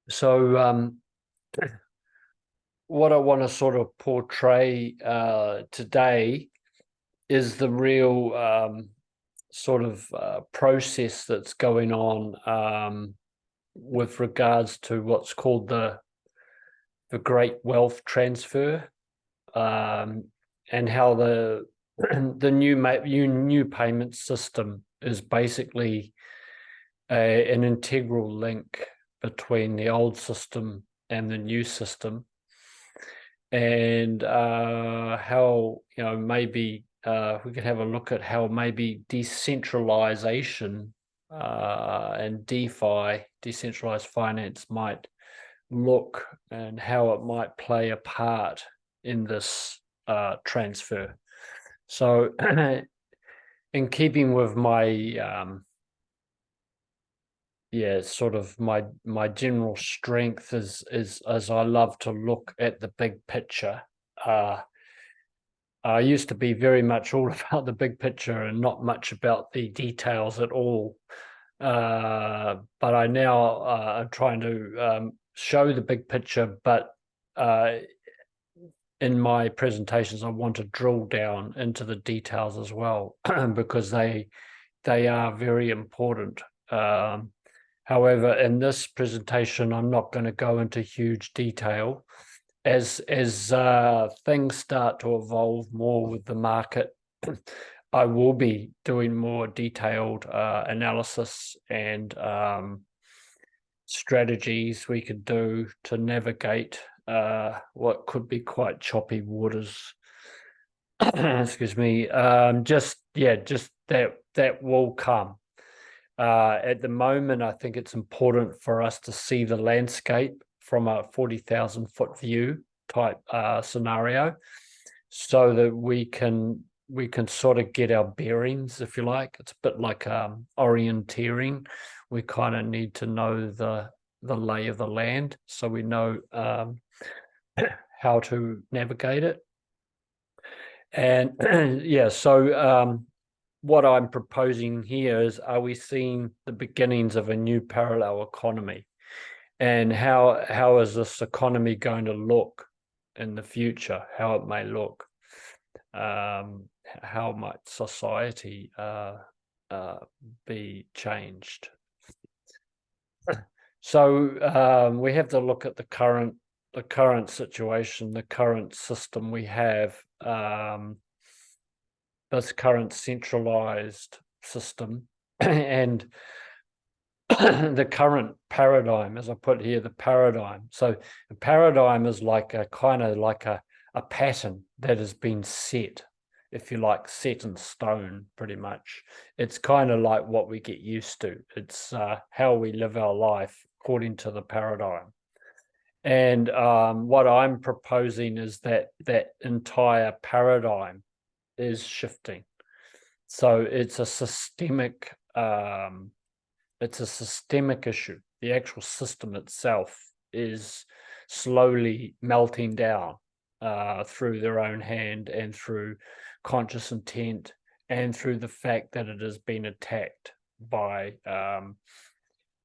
So what I want to sort of portray today is the real sort of process that's going on with regards to what's called the Great Wealth Transfer, and how the new payment system is basically an integral link between the old system and the new system, and how maybe we could have a look at how maybe decentralization and DeFi, decentralized finance, might look, and how it might play a part in this transfer. So in keeping with my sort of my general strength is as I love to look at the big picture. I used to be very much all about the big picture and not much about the details at all. But I now am trying to show the big picture, but in my presentations, I want to drill down into the details as well, because they are very important. However, in this presentation, I'm not going to go into huge detail. As things start to evolve more with the market, I will be doing more detailed analysis and strategies we could do to navigate what could be quite choppy waters. Excuse me. Just that will come. At the moment, I think it's important for us to see the landscape from a 40,000 foot view type scenario, so that we can sort of get our bearings, if you like. It's a bit like orienteering. We kind of need to know the lay of the land, so we know how to navigate it. And so what I'm proposing here is, are we seeing the beginnings of a new parallel economy? And how is this economy going to look in the future? How it may look? How might society be changed? So we have to look at the current situation, the current system we have. This current centralized system and the current paradigm, as I put here, the paradigm. So the paradigm is like a kind of like a pattern that has been set, if you like, set in stone, pretty much. It's kind of like what we get used to. It's how we live our life according to the paradigm. And what I'm proposing is that entire paradigm is shifting. So it's a systemic issue. The actual system itself is slowly melting down through their own hand, and through conscious intent, and through the fact that it has been attacked by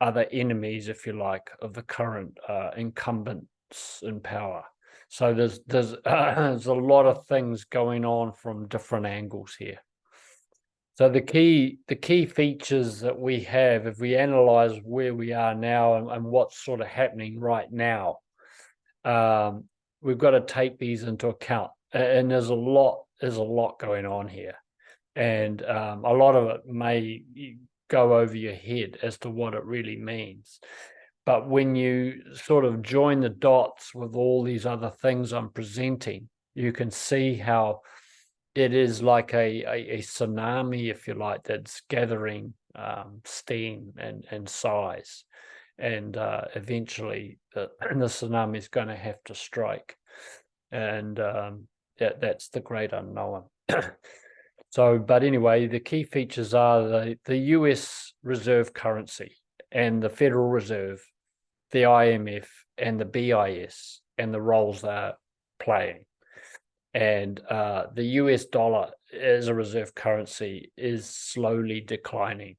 other enemies, if you like, of the current incumbents in power. So there's a lot of things going on from different angles here. So the key features that we have, if we analyze where we are now and what's sort of happening right now, we've got to take these into account. And there's a lot going on here, and a lot of it may go over your head as to what it really means. But when you sort of join the dots with all these other things I'm presenting, you can see how it is like a tsunami, if you like, that's gathering steam and size. And eventually the tsunami is going to have to strike. And that's the great unknown. So, but anyway, the key features are the US reserve currency and the Federal Reserve, the IMF and the BIS, and the roles they're playing. And the US dollar as a reserve currency is slowly declining,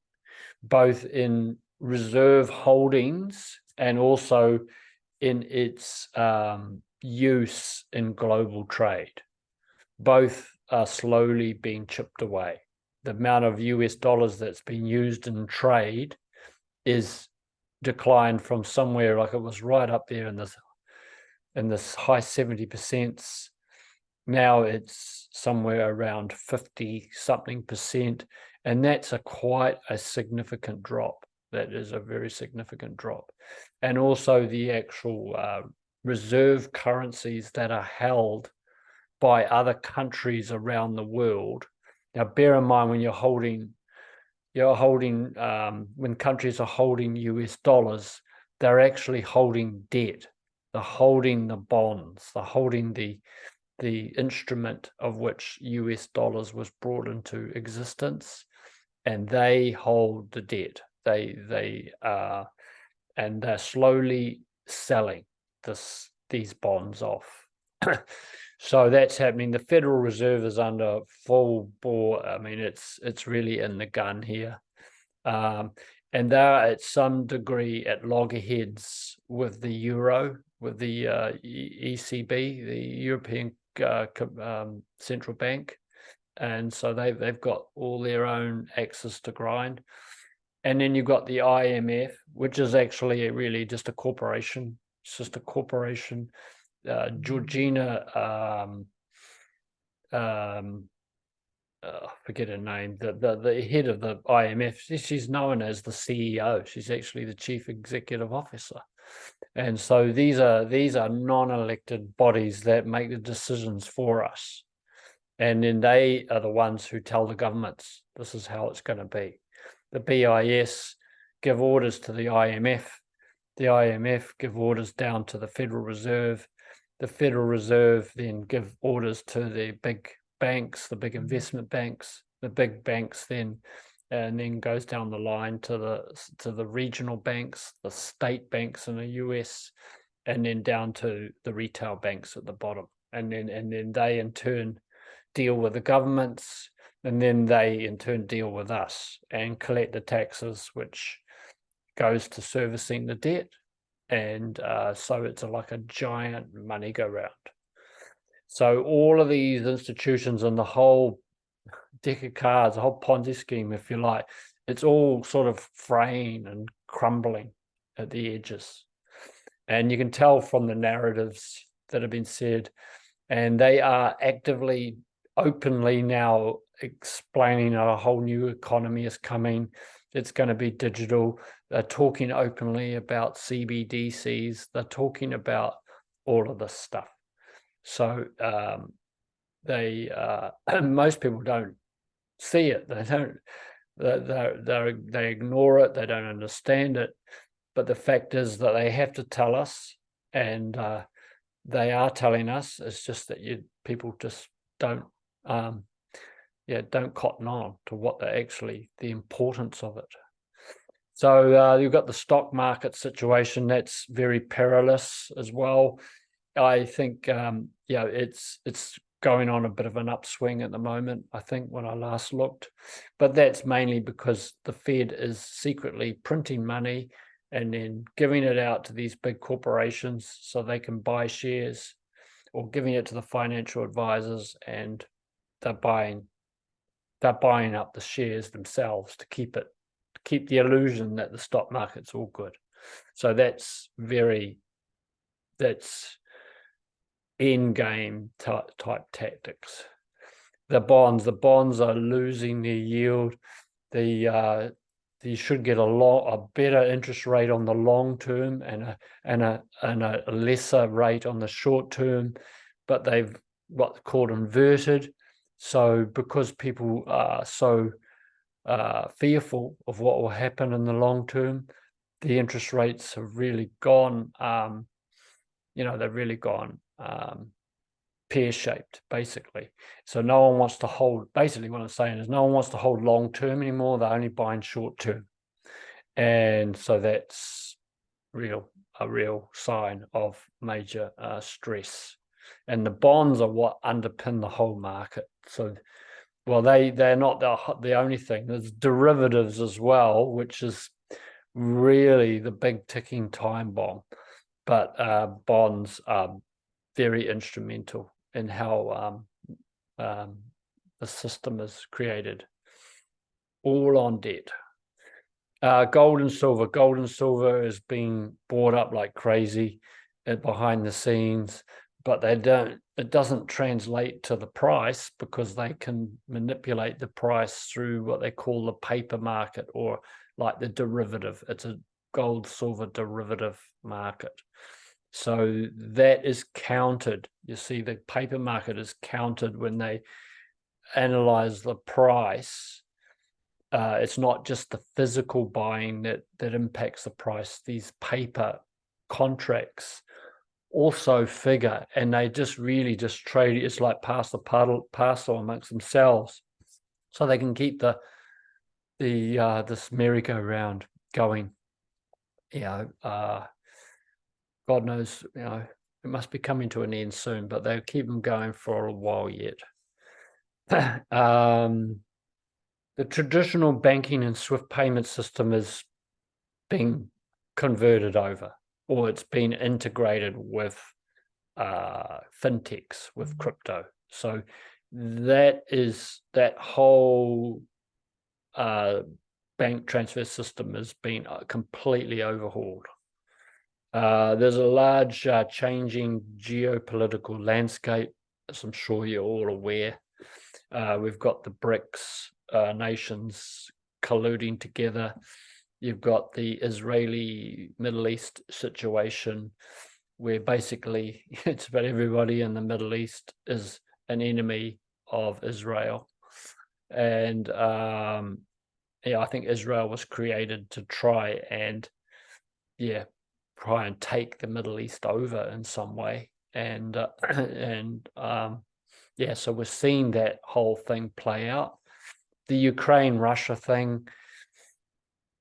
both in reserve holdings and also in its use in global trade. Both are slowly being chipped away. The amount of US dollars that's been used in trade is declined from somewhere, like it was right up there in this high 70%. Now it's somewhere around 50 something percent, and that's quite a significant drop. That is a very significant drop. And also the actual reserve currencies that are held by other countries around the world. Now, bear in mind, when when countries are holding US dollars, they're actually holding debt. They're holding the bonds. They're holding the instrument of which US dollars was brought into existence, and they hold the debt. And they're slowly selling these bonds off. So that's happening. The Federal Reserve is under full bore. I mean, it's really in the gun here. And they're at some degree at loggerheads with the euro, with the ECB, the European Central Bank. And so they've got all their own axes to grind. And then you've got the IMF, which is actually really just a corporation. It's just a corporation. Georgina, forget her name, the head of the IMF, she's known as the CEO. She's actually the chief executive officer. And so these are non-elected bodies that make the decisions for us. And then they are the ones who tell the governments, this is how it's going to be. The BIS give orders to the IMF. The IMF give orders down to the Federal Reserve. The Federal Reserve then give orders to the big banks, the big investment banks. The big banks then goes down the line to the regional banks, the state banks in the US, and then down to the retail banks at the bottom. And then they in turn deal with the governments, and then they in turn deal with us and collect the taxes, which goes to servicing the debt. And so it's like a giant money go round. So all of these institutions and the whole deck of cards, the whole Ponzi scheme, if you like, it's all sort of fraying and crumbling at the edges. And you can tell from the narratives that have been said, and they are actively, openly now explaining a whole new economy is coming. It's going to be digital. They're talking openly about CBDCs. They're talking about all of this stuff. So most people don't see it. They don't. They ignore it. They don't understand it. But the fact is that they have to tell us, and they are telling us. It's just that people just don't. Don't cotton on to what the importance of it. So you've got the stock market situation that's very perilous as well. I think it's going on a bit of an upswing at the moment, I think, when I last looked, but that's mainly because the Fed is secretly printing money and then giving it out to these big corporations so they can buy shares, or giving it to the financial advisors, and they're buying up the shares themselves to keep the illusion that the stock market's all good. So that's end game type tactics. The bonds are losing their yield. You should get a better interest rate on the long term and a lesser rate on the short term, but they've what's called inverted. So because people are so fearful of what will happen in the long term, the interest rates have really gone, they've really gone pear-shaped, basically. So no one wants to hold, basically what I'm saying is no one wants to hold long term anymore. They're only buying short term. And so that's a real sign of major stress. And the bonds are what underpin the whole market. So, well, they're not the only thing. There's derivatives as well, which is really the big ticking time bomb. But bonds are very instrumental in how the system is created, all on debt. Gold and silver. Gold and silver is being bought up like crazy behind the scenes, but it doesn't translate to the price because they can manipulate the price through what they call the paper market, or like the derivative. It's a gold silver derivative market. So that is counted. You see, the paper market is counted when they analyze the price. It's not just the physical buying that impacts the price. These paper contracts also figure, and they just really just trade. It's like pass the parcel amongst themselves, so they can keep this merry-go-round going. God knows, it must be coming to an end soon, but they'll keep them going for a while yet. The traditional banking and SWIFT payment system is being converted over, or it's been integrated with fintechs, with crypto. So that whole bank transfer system has been completely overhauled. There's a large changing geopolitical landscape, as I'm sure you're all aware. We've got the BRICS nations colluding together. You've got the Israeli-Middle East situation, where basically it's about everybody in the Middle East is an enemy of Israel. And I think Israel was created to try and take the Middle East over in some way. And so we're seeing that whole thing play out. The Ukraine-Russia thing,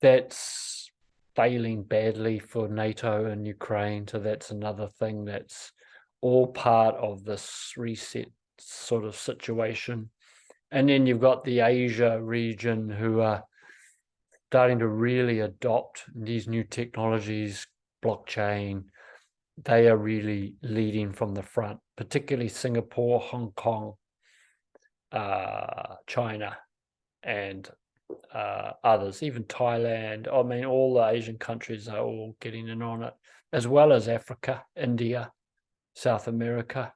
that's failing badly for NATO and Ukraine. So that's another thing that's all part of this reset sort of situation. And then you've got the Asia region, who are starting to really adopt these new technologies, blockchain. They are really leading from the front, particularly Singapore, Hong Kong, China, and others, even Thailand. I mean, all the Asian countries are all getting in on it, as well as Africa, India, South America.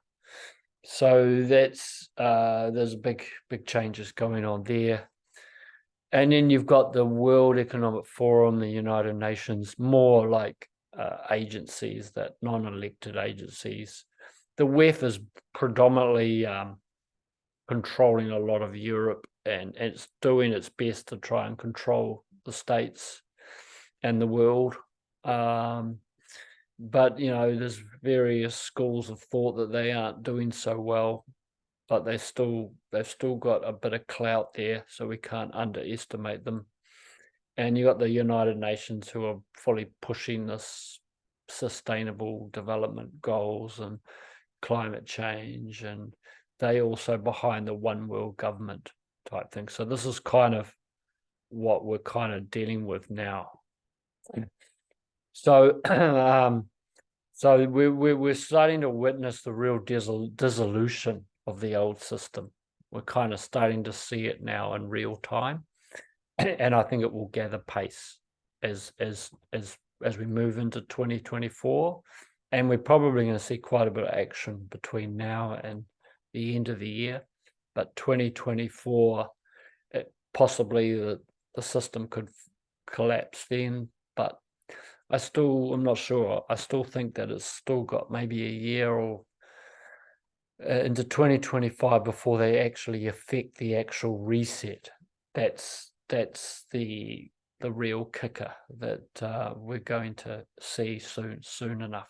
So that's there's big changes going on there. And then you've got the World Economic Forum, the United Nations, more like agencies, that non-elected agencies. The WEF is predominantly controlling a lot of Europe, and it's doing its best to try and control the states and the world. But, there's various schools of thought that they aren't doing so well, but they've still got a bit of clout there, so we can't underestimate them. And you got the United Nations, who are fully pushing this sustainable development goals and climate change, and they also behind the one world government type thing. So this is kind of what we're kind of dealing with now. So so we're starting to witness the real dissolution of the old system. We're kind of starting to see it now in real time, and I think it will gather pace as we move into 2024, and we're probably going to see quite a bit of action between now and the end of the year. But 2024, possibly the system could collapse then, but I'm not sure. I still think that it's still got maybe a year or into 2025 before they actually affect the actual reset. That's the real kicker that we're going to see soon enough.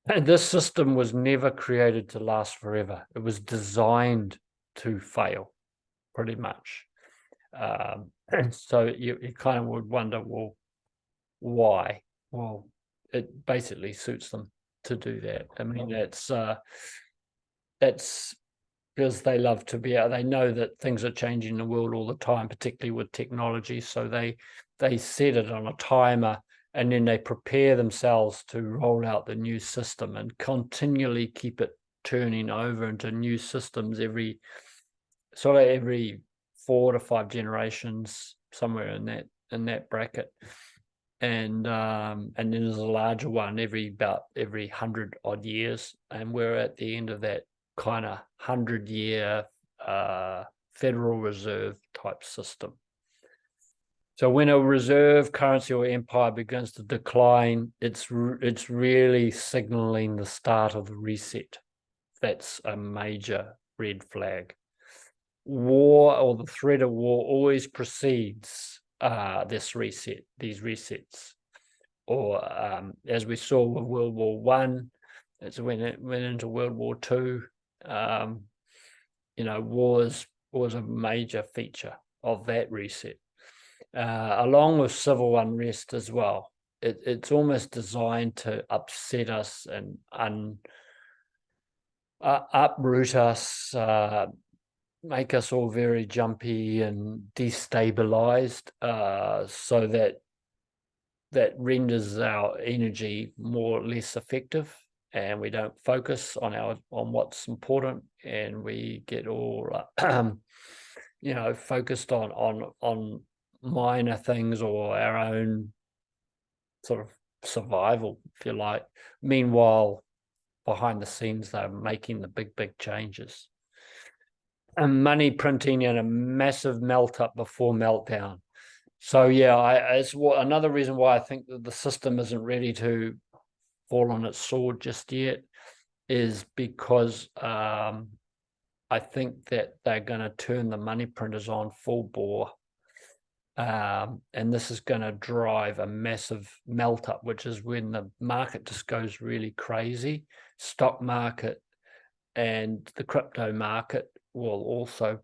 And this system was never created to last forever. It was designed to fail, pretty much. So you kind of would wonder, well, why? Well, it basically suits them to do that. I mean, that's because they love to be out. They know that things are changing in the world all the time, particularly with technology. So they set it on a timer, and then they prepare themselves to roll out the new system and continually keep it turning over into new systems every 4 to 5 generations, somewhere in that bracket. And then there's a larger one every 100 odd years, and we're at the end of that kind of 100-year Federal Reserve type system. So when a reserve currency or empire begins to decline, it's really signaling the start of the reset. That's a major red flag. War, or the threat of war, always precedes these resets. Or as we saw with World War One, it's when it went into World War Two. War was a major feature of that reset, along with civil unrest as well. It's almost designed to upset us and uproot us, make us all very jumpy and destabilized, so that renders our energy more or less effective, and we don't focus on what's important, and we get all focused on minor things or our own sort of survival, if you like. Meanwhile, behind the scenes, they're making the big changes. And money printing and a massive melt up before meltdown. So yeah, it's another reason why I think that the system isn't ready to fall on its sword just yet, is because I think that they're going to turn the money printers on full bore, and this is going to drive a massive melt up, which is when the market just goes really crazy. Stock market and the crypto market will also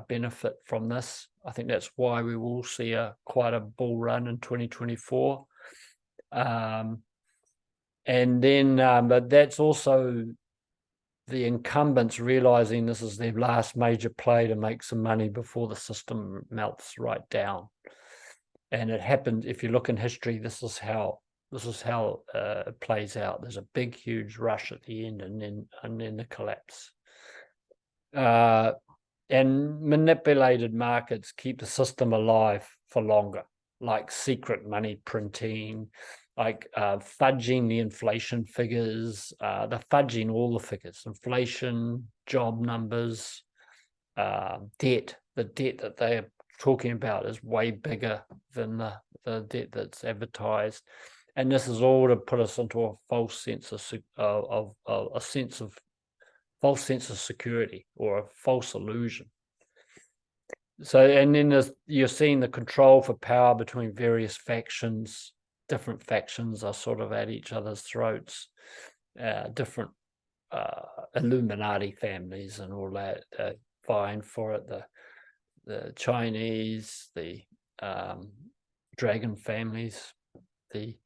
benefit from this. I think that's why we will see quite a bull run in 2024. And then, but that's also the incumbents realizing this is their last major play to make some money before the system melts right down. And it happened, if you look in history, this is how it plays out. There's a big, huge rush at the end, and then the collapse. And manipulated markets keep the system alive for longer, like secret money printing, like fudging the inflation figures. They're fudging all the figures: inflation, job numbers, debt. The debt that they're talking about is way bigger than the debt that's advertised. And this is all to put us into a false sense of security, or a false illusion. So, and then you're seeing the control for power between various factions. Different factions are sort of at each other's throats. Different Illuminati families and all that vying for it. The Chinese, the Dragon families, the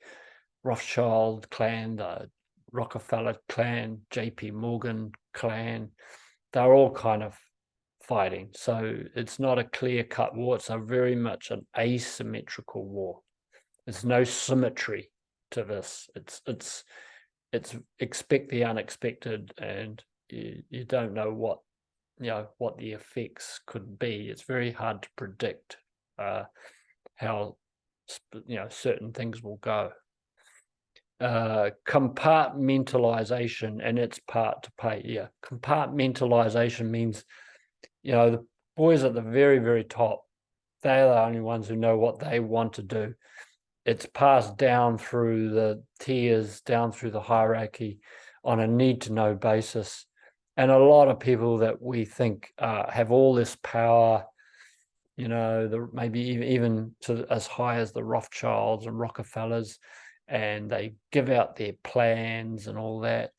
Rothschild clan, the Rockefeller clan, JP Morgan clan, they're all kind of fighting. So it's not a clear-cut war. It's very much an asymmetrical war. There's no symmetry to this. It's expect the unexpected, and you don't know what the effects could be. It's very hard to predict how certain things will go. Compartmentalization and its part to play. Yeah, compartmentalization means, the boys at the very, very top, they're the only ones who know what they want to do. It's passed down through the tiers, down through the hierarchy on a need-to-know basis. And a lot of people that we think have all this power, maybe even to as high as the Rothschilds and Rockefellers, and they give out their plans and all that,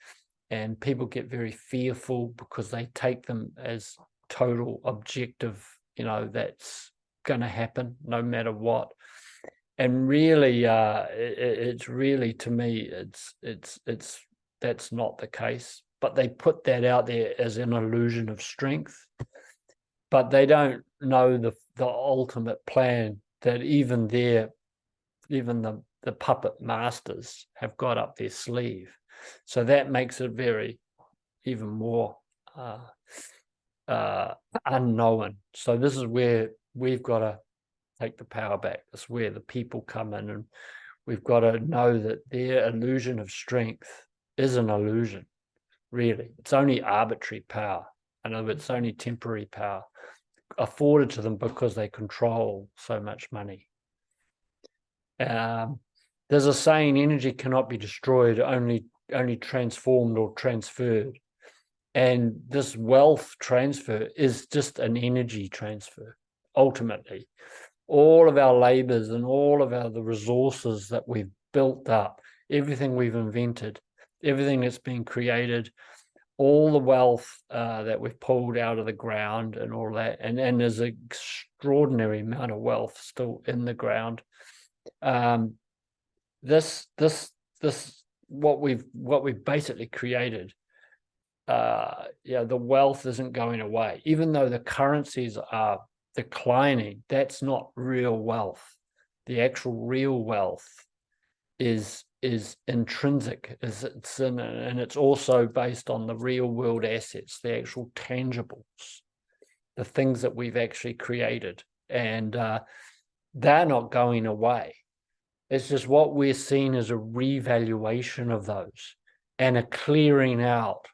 and people get very fearful because they take them as total objective, that's going to happen no matter what. And really, it's really, to me, it's that's not the case. but they put that out there as an illusion of strength. But they don't know the ultimate plan that even the puppet masters have got up their sleeve. So that makes it even more unknown. So this is where we've got to take the power back. This is where the people come in, and we've got to know that their illusion of strength is an illusion, really. It's only arbitrary power. In other words, it's only temporary power afforded to them because they control so much money. There's a saying, energy cannot be destroyed, only transformed or transferred. And this wealth transfer is just an energy transfer, ultimately. All of our labors and all of the resources that we've built up, everything we've invented, everything that's been created, all the wealth that we've pulled out of the ground and all that, and there's an extraordinary amount of wealth still in the ground. This what we've basically created. The wealth isn't going away, even though the currencies are declining. That's not real wealth. The actual real wealth is intrinsic, and it's also based on the real world assets, the actual tangibles, the things that we've actually created, and they're not going away. It's just what we're seeing as a revaluation of those and a clearing out,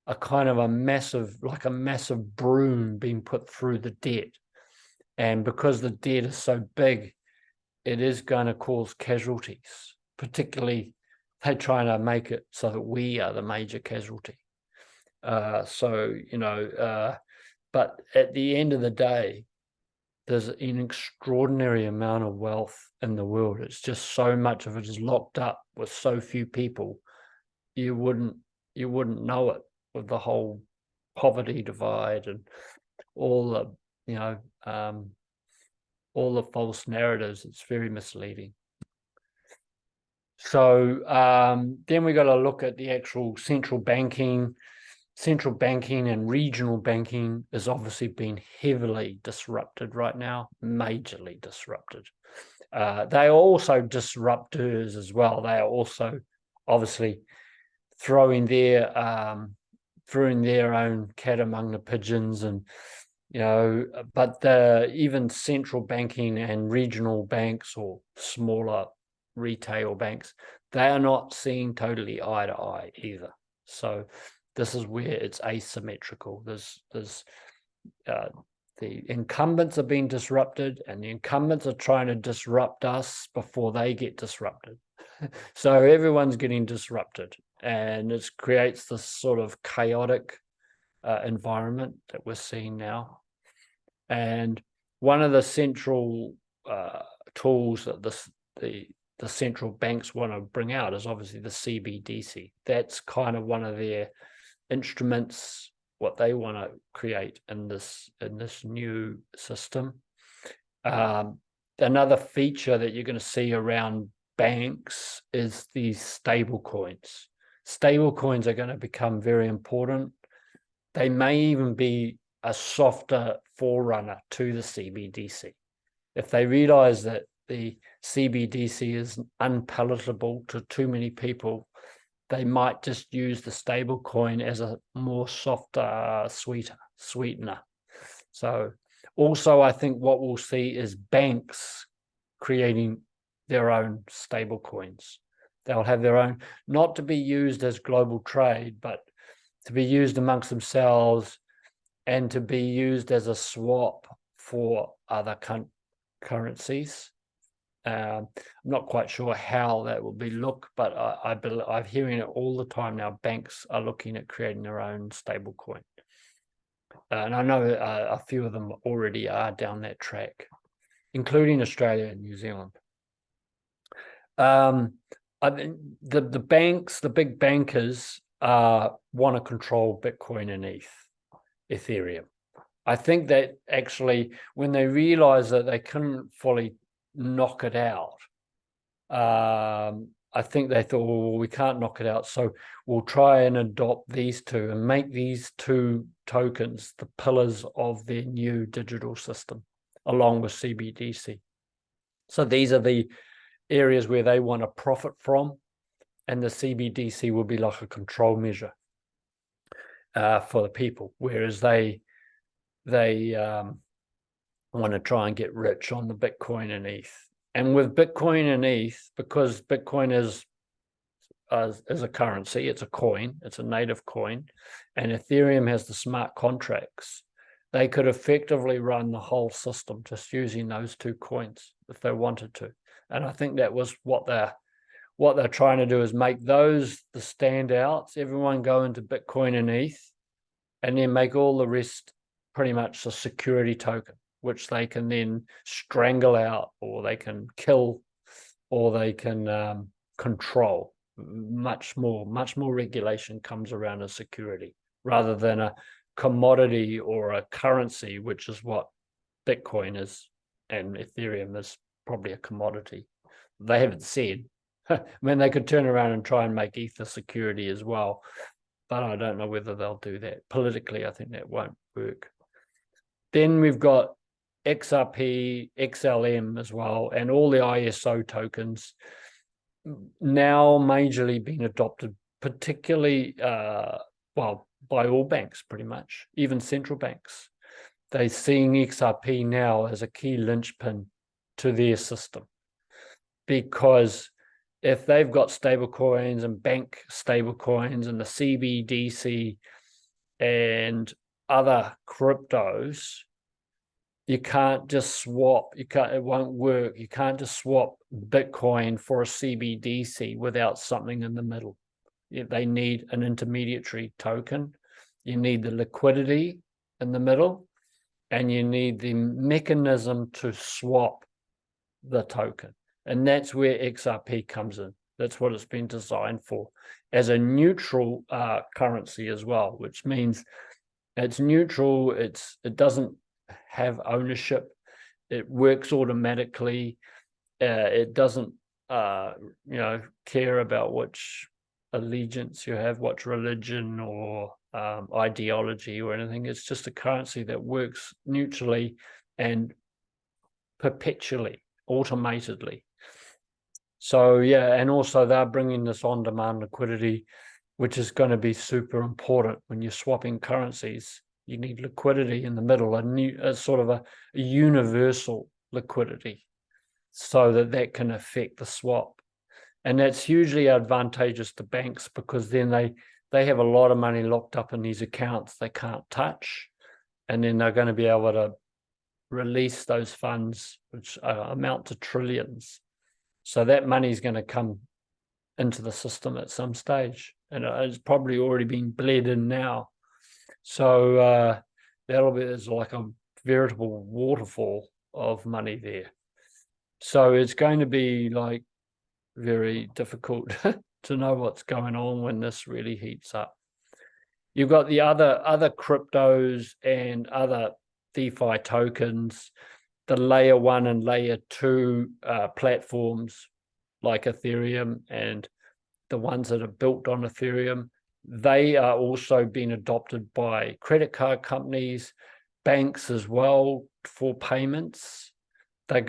a kind of a massive broom being put through the debt. And because the debt is so big, it is going to cause casualties. Particularly, they're trying to make it so that we are the major casualty. But at the end of the day, there's an extraordinary amount of wealth in the world. It's just so much of it is locked up with so few people. You wouldn't know it, with the whole poverty divide and all the all the false narratives. It's very misleading. So then we got to look at the actual central banking. Central banking and regional banking has obviously been heavily disrupted right now, majorly disrupted. They are also disruptors as well. They are also obviously throwing their own cat among the pigeons, and but even central banking and regional banks or smaller retail banks, they are not seeing totally eye to eye either. So this is where it's asymmetrical. There's the incumbents are being disrupted, and the incumbents are trying to disrupt us before they get disrupted. So everyone's getting disrupted, and it creates this sort of chaotic environment that we're seeing now. And one of the central tools that the central banks want to bring out is obviously the CBDC. That's kind of one of their instruments, what they want to create in this new system. Another feature that you're going to see around banks is these stable coins. Stable coins are going to become very important. They may even be a softer forerunner to the CBDC. If they realize that the CBDC is unpalatable to too many people, they might just use the stable coin as a more softer sweetener. So also, I think what we'll see is banks creating their own stable coins. They'll have their own, not to be used as global trade, but to be used amongst themselves and to be used as a swap for other currencies. I'm not quite sure how that will be looked, but I'm hearing it all the time now. Banks are looking at creating their own stable coin. And I know a few of them already are down that track, including Australia and New Zealand. I think the banks, the big bankers, want to control Bitcoin and Ethereum. I think that actually, when they realize that they couldn't fully knock it out, I think they thought, well, we can't knock it out, so we'll try and adopt these two and make these two tokens the pillars of their new digital system, along with CBDC. So these are the areas where they want to profit from, and the CBDC will be like a control measure for the people, whereas they want to try and get rich on the Bitcoin and ETH. And with Bitcoin and ETH, because Bitcoin is a currency, it's a coin, it's a native coin, and Ethereum has the smart contracts, they could effectively run the whole system just using those two coins if they wanted to. And I think that was what they're trying to do, is make those the standouts. Everyone go into Bitcoin and ETH, and then make all the rest pretty much a security token, which they can then strangle out, or they can kill, or they can control. Much more regulation comes around as security, rather than a commodity or a currency, which is what Bitcoin is, and Ethereum is probably a commodity. They haven't said. I mean, they could turn around and try and make Ether security as well, but I don't know whether they'll do that. Politically, I think that won't work. Then we've got XRP, XLM as well, and all the ISO tokens now majorly being adopted, particularly, well, by all banks pretty much, even central banks. They're seeing XRP now as a key linchpin to their system, because if they've got stable coins and bank stable coins and the CBDC and other cryptos, you can't just swap. It won't work. You can't just swap Bitcoin for a CBDC without something in the middle. They need an intermediary token. You need the liquidity in the middle, and you need the mechanism to swap the token. And that's where XRP comes in. That's what it's been designed for, as a neutral currency as well, which means it's neutral. It doesn't have ownership. It works automatically. It doesn't, care about which allegiance you have, which religion or ideology or anything. It's just a currency that works neutrally and perpetually, automatedly. So yeah, and also they're bringing this on-demand liquidity, which is going to be super important when you're swapping currencies. You need liquidity in the middle, a sort of a universal liquidity, so that can affect the swap. And that's hugely advantageous to banks, because then they have a lot of money locked up in these accounts they can't touch, and then they're going to be able to release those funds, which amount to trillions. So that money is going to come into the system at some stage, and it's probably already been bled in now. So there's like a veritable waterfall of money there. So it's going to be like very difficult to know what's going on when this really heats up. You've got the other cryptos and other DeFi tokens, the layer 1 and layer 2 platforms like Ethereum and the ones that are built on Ethereum. They are also being adopted by credit card companies, banks as well, for payments. It's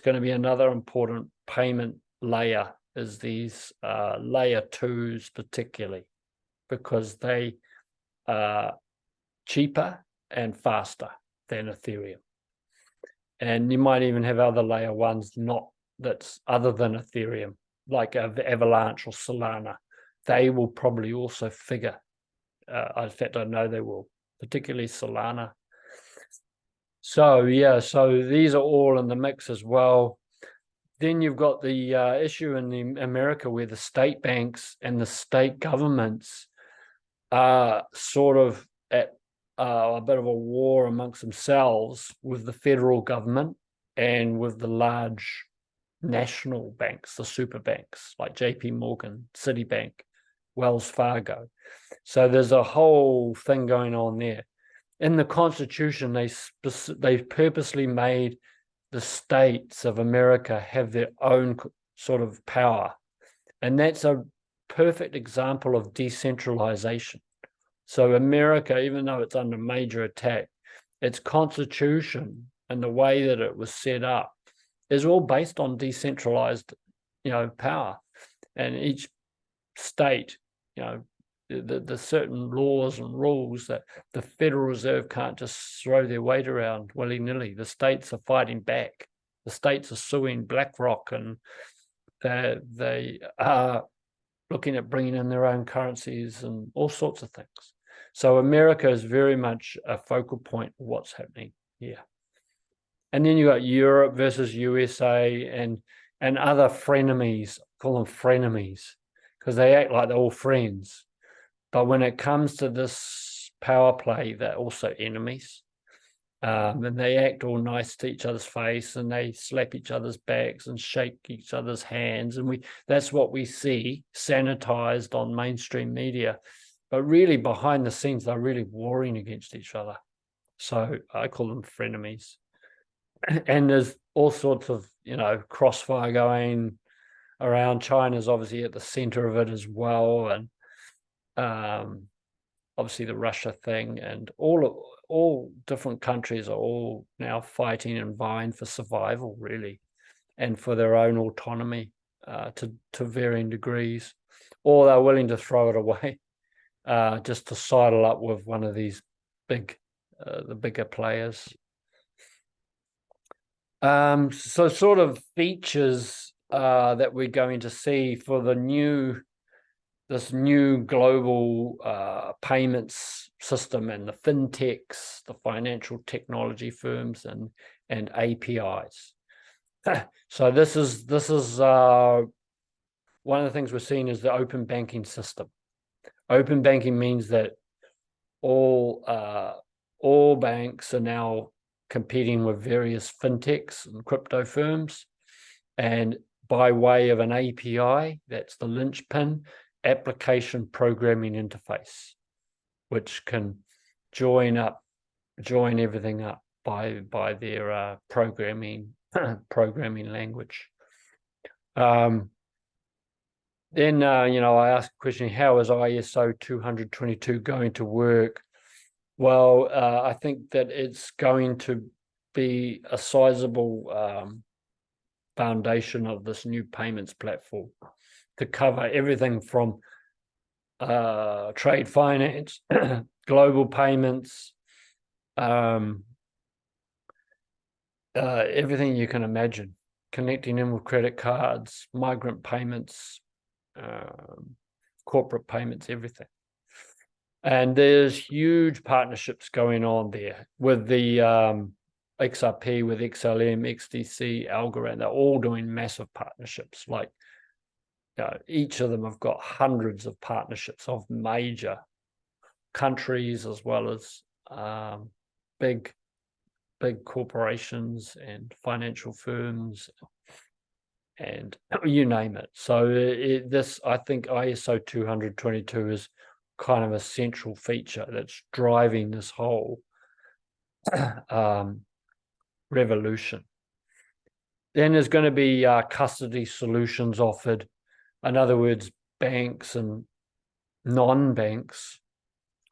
going to be another important payment layer, is these layer 2s particularly, because they are cheaper and faster than Ethereum. And you might even have other layer 1s that's other than Ethereum, like Avalanche or Solana. They will probably also figure. In fact, I know they will, particularly Solana. So yeah, so these are all in the mix as well. Then you've got the issue in America where the state banks and the state governments are sort of at a bit of a war amongst themselves with the federal government and with the large national banks, the super banks like JP Morgan, Citibank, Wells Fargo. So there's a whole thing going on there. In the Constitution, they purposely made the states of America have their own sort of power. And that's a perfect example of decentralization. So America, even though it's under major attack, its constitution and the way that it was set up is all based on decentralized, power. And each state, the certain laws and rules that the Federal Reserve can't just throw their weight around willy-nilly. The states are fighting back. The states are suing BlackRock, and they are looking at bringing in their own currencies and all sorts of things. So America is very much a focal point of what's happening here. And then you got Europe versus USA and other frenemies, call them frenemies, because they act like they're all friends. But when it comes to this power play, they're also enemies. And they act all nice to each other's face, and they slap each other's backs and shake each other's hands. And that's what we see sanitized on mainstream media. But really behind the scenes, they're really warring against each other. So I call them frenemies. And there's all sorts of, crossfire going around. China's obviously at the center of it as well. And obviously the Russia thing, and all different countries are all now fighting and vying for survival, really, and for their own autonomy to varying degrees, or they're willing to throw it away just to sidle up with one of these the bigger players. So sort of features that we're going to see for this new global payments system, and the fintechs, the financial technology firms, and APIs. So this is one of the things we're seeing is the open banking system. Open banking means that all banks are now competing with various fintechs and crypto firms, and by way of an API, that's the linchpin, application programming interface, which can join everything up by their programming language. Then I asked a question: how is ISO 20022 going to work? Well, I think that it's going to be a sizable foundation of this new payments platform to cover everything from trade finance, global payments, everything you can imagine, connecting in with credit cards, migrant payments, corporate payments, everything. And there's huge partnerships going on there with the XRP, with XLM, XDC, Algorand. They're all doing massive partnerships. Like each of them have got hundreds of partnerships of major countries, as well as big corporations and financial firms, and you name it. So I think ISO 20022 is kind of a central feature that's driving this whole revolution. Then there's going to be custody solutions offered. In other words, banks and non-banks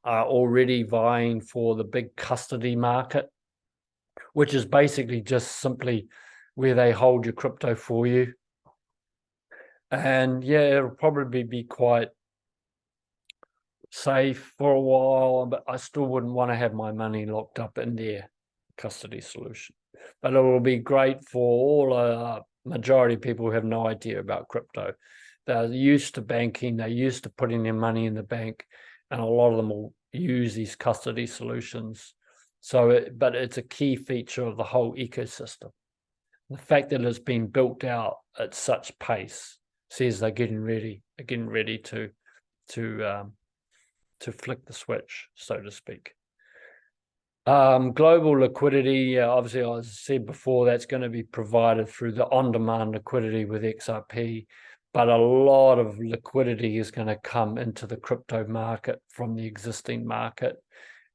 are already vying for the big custody market, which is basically just simply where they hold your crypto for you. And yeah, it'll probably be quite safe for a while, but I still wouldn't want to have my money locked up in their custody solution. But it will be great for all majority of people who have no idea about crypto. They're used to banking, they're used to putting their money in the bank, and a lot of them will use these custody solutions. But it's a key feature of the whole ecosystem. The fact that it's been built out at such pace says they're getting ready to flick the switch, so to speak. Global liquidity, obviously, as I said before, that's going to be provided through the on-demand liquidity with XRP, but a lot of liquidity is going to come into the crypto market from the existing market,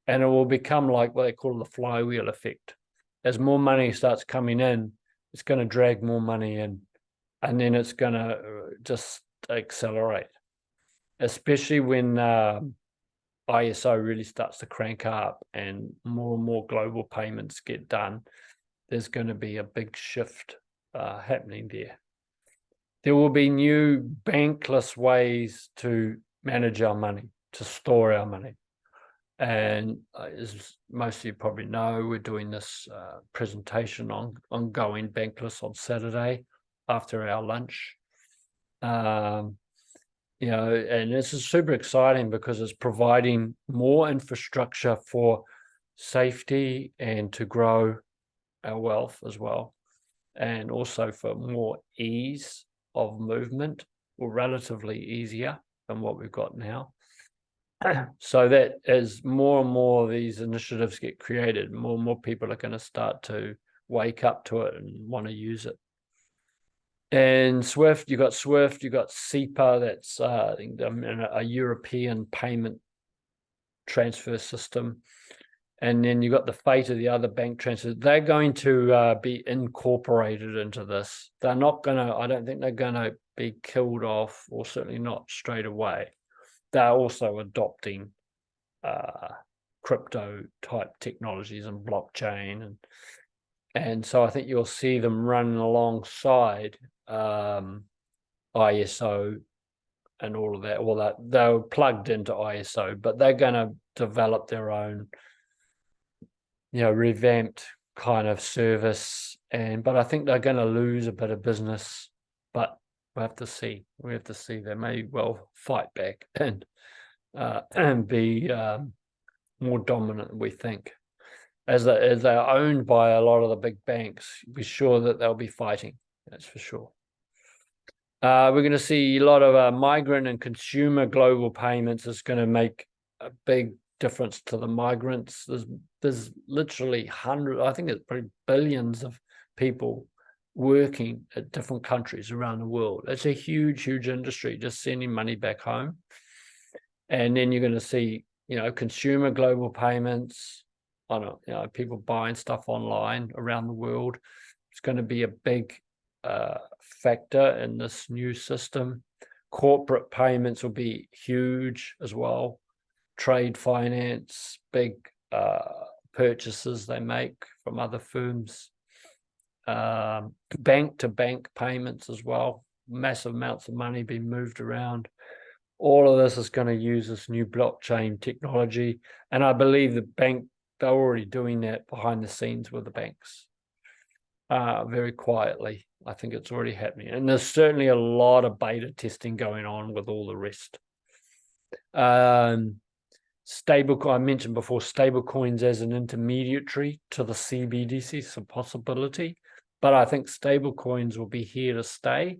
and it will become like what they call the flywheel effect. As more money starts coming in, it's going to drag more money in, and then it's going to just accelerate, especially when ISO really starts to crank up and more global payments get done. There's going to be a big shift happening there. There will be new bankless ways to manage our money, to store our money. And as most of you probably know, we're doing this presentation on going bankless on Saturday after our lunch. You know, and this is super exciting because it's providing more infrastructure for safety and to grow our wealth as well, and also for more ease of movement, or relatively easier than what we've got now. So that as more and more of these initiatives get created, more and more people are going to start to wake up to it and want to use it. And SWIFT, you got SEPA, that's I think a European payment transfer system. And then you got the fate of the other bank transfers. They're going to be incorporated into this. They're not going to, I don't think they're going to be killed off, or certainly not straight away. They're also adopting crypto type technologies and blockchain. And so I think you'll see them running alongside ISO and all of that. Well, that they're plugged into ISO, but they're going to develop their own, you know, revamped kind of service. But I think they're going to lose a bit of business, but we have to see. We have to see. They may well fight back and be more dominant, we think. As they're owned by a lot of the big banks, be sure that they'll be fighting. That's for sure. We're going to see a lot of migrant and consumer global payments. Is going to make a big difference to the migrants. There's literally hundreds, I think it's probably billions of people working at different countries around the world. It's a huge industry, just sending money back home. And then you're going to see, you know, consumer global payments. I don't know, you know, people buying stuff online around the world. It's going to be a big factor in this new system. Corporate payments will be huge as well. Trade finance, big purchases they make from other firms. Bank-to-bank payments as well. Massive amounts of money being moved around. All of this is going to use this new blockchain technology. And I believe they're already doing that behind the scenes with the banks, very quietly. I think it's already happening. And there's certainly a lot of beta testing going on with all the rest. Stablecoin, I mentioned before, stable coins as an intermediary to the CBDC is a possibility. But I think stable coins will be here to stay,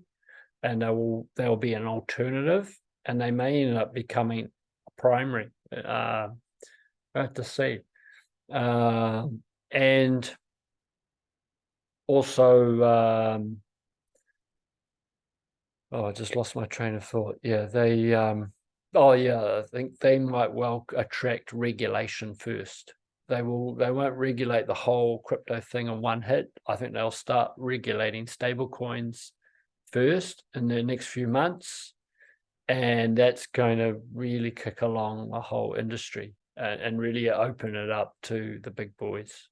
and they'll be an alternative, and they may end up becoming a primary. I have to see. And also, I just lost my train of thought. Yeah, I think they might well attract regulation first. They won't regulate the whole crypto thing in one hit. I think they'll start regulating stable coins first in the next few months, and that's going to really kick along the whole industry and really open it up to the big boys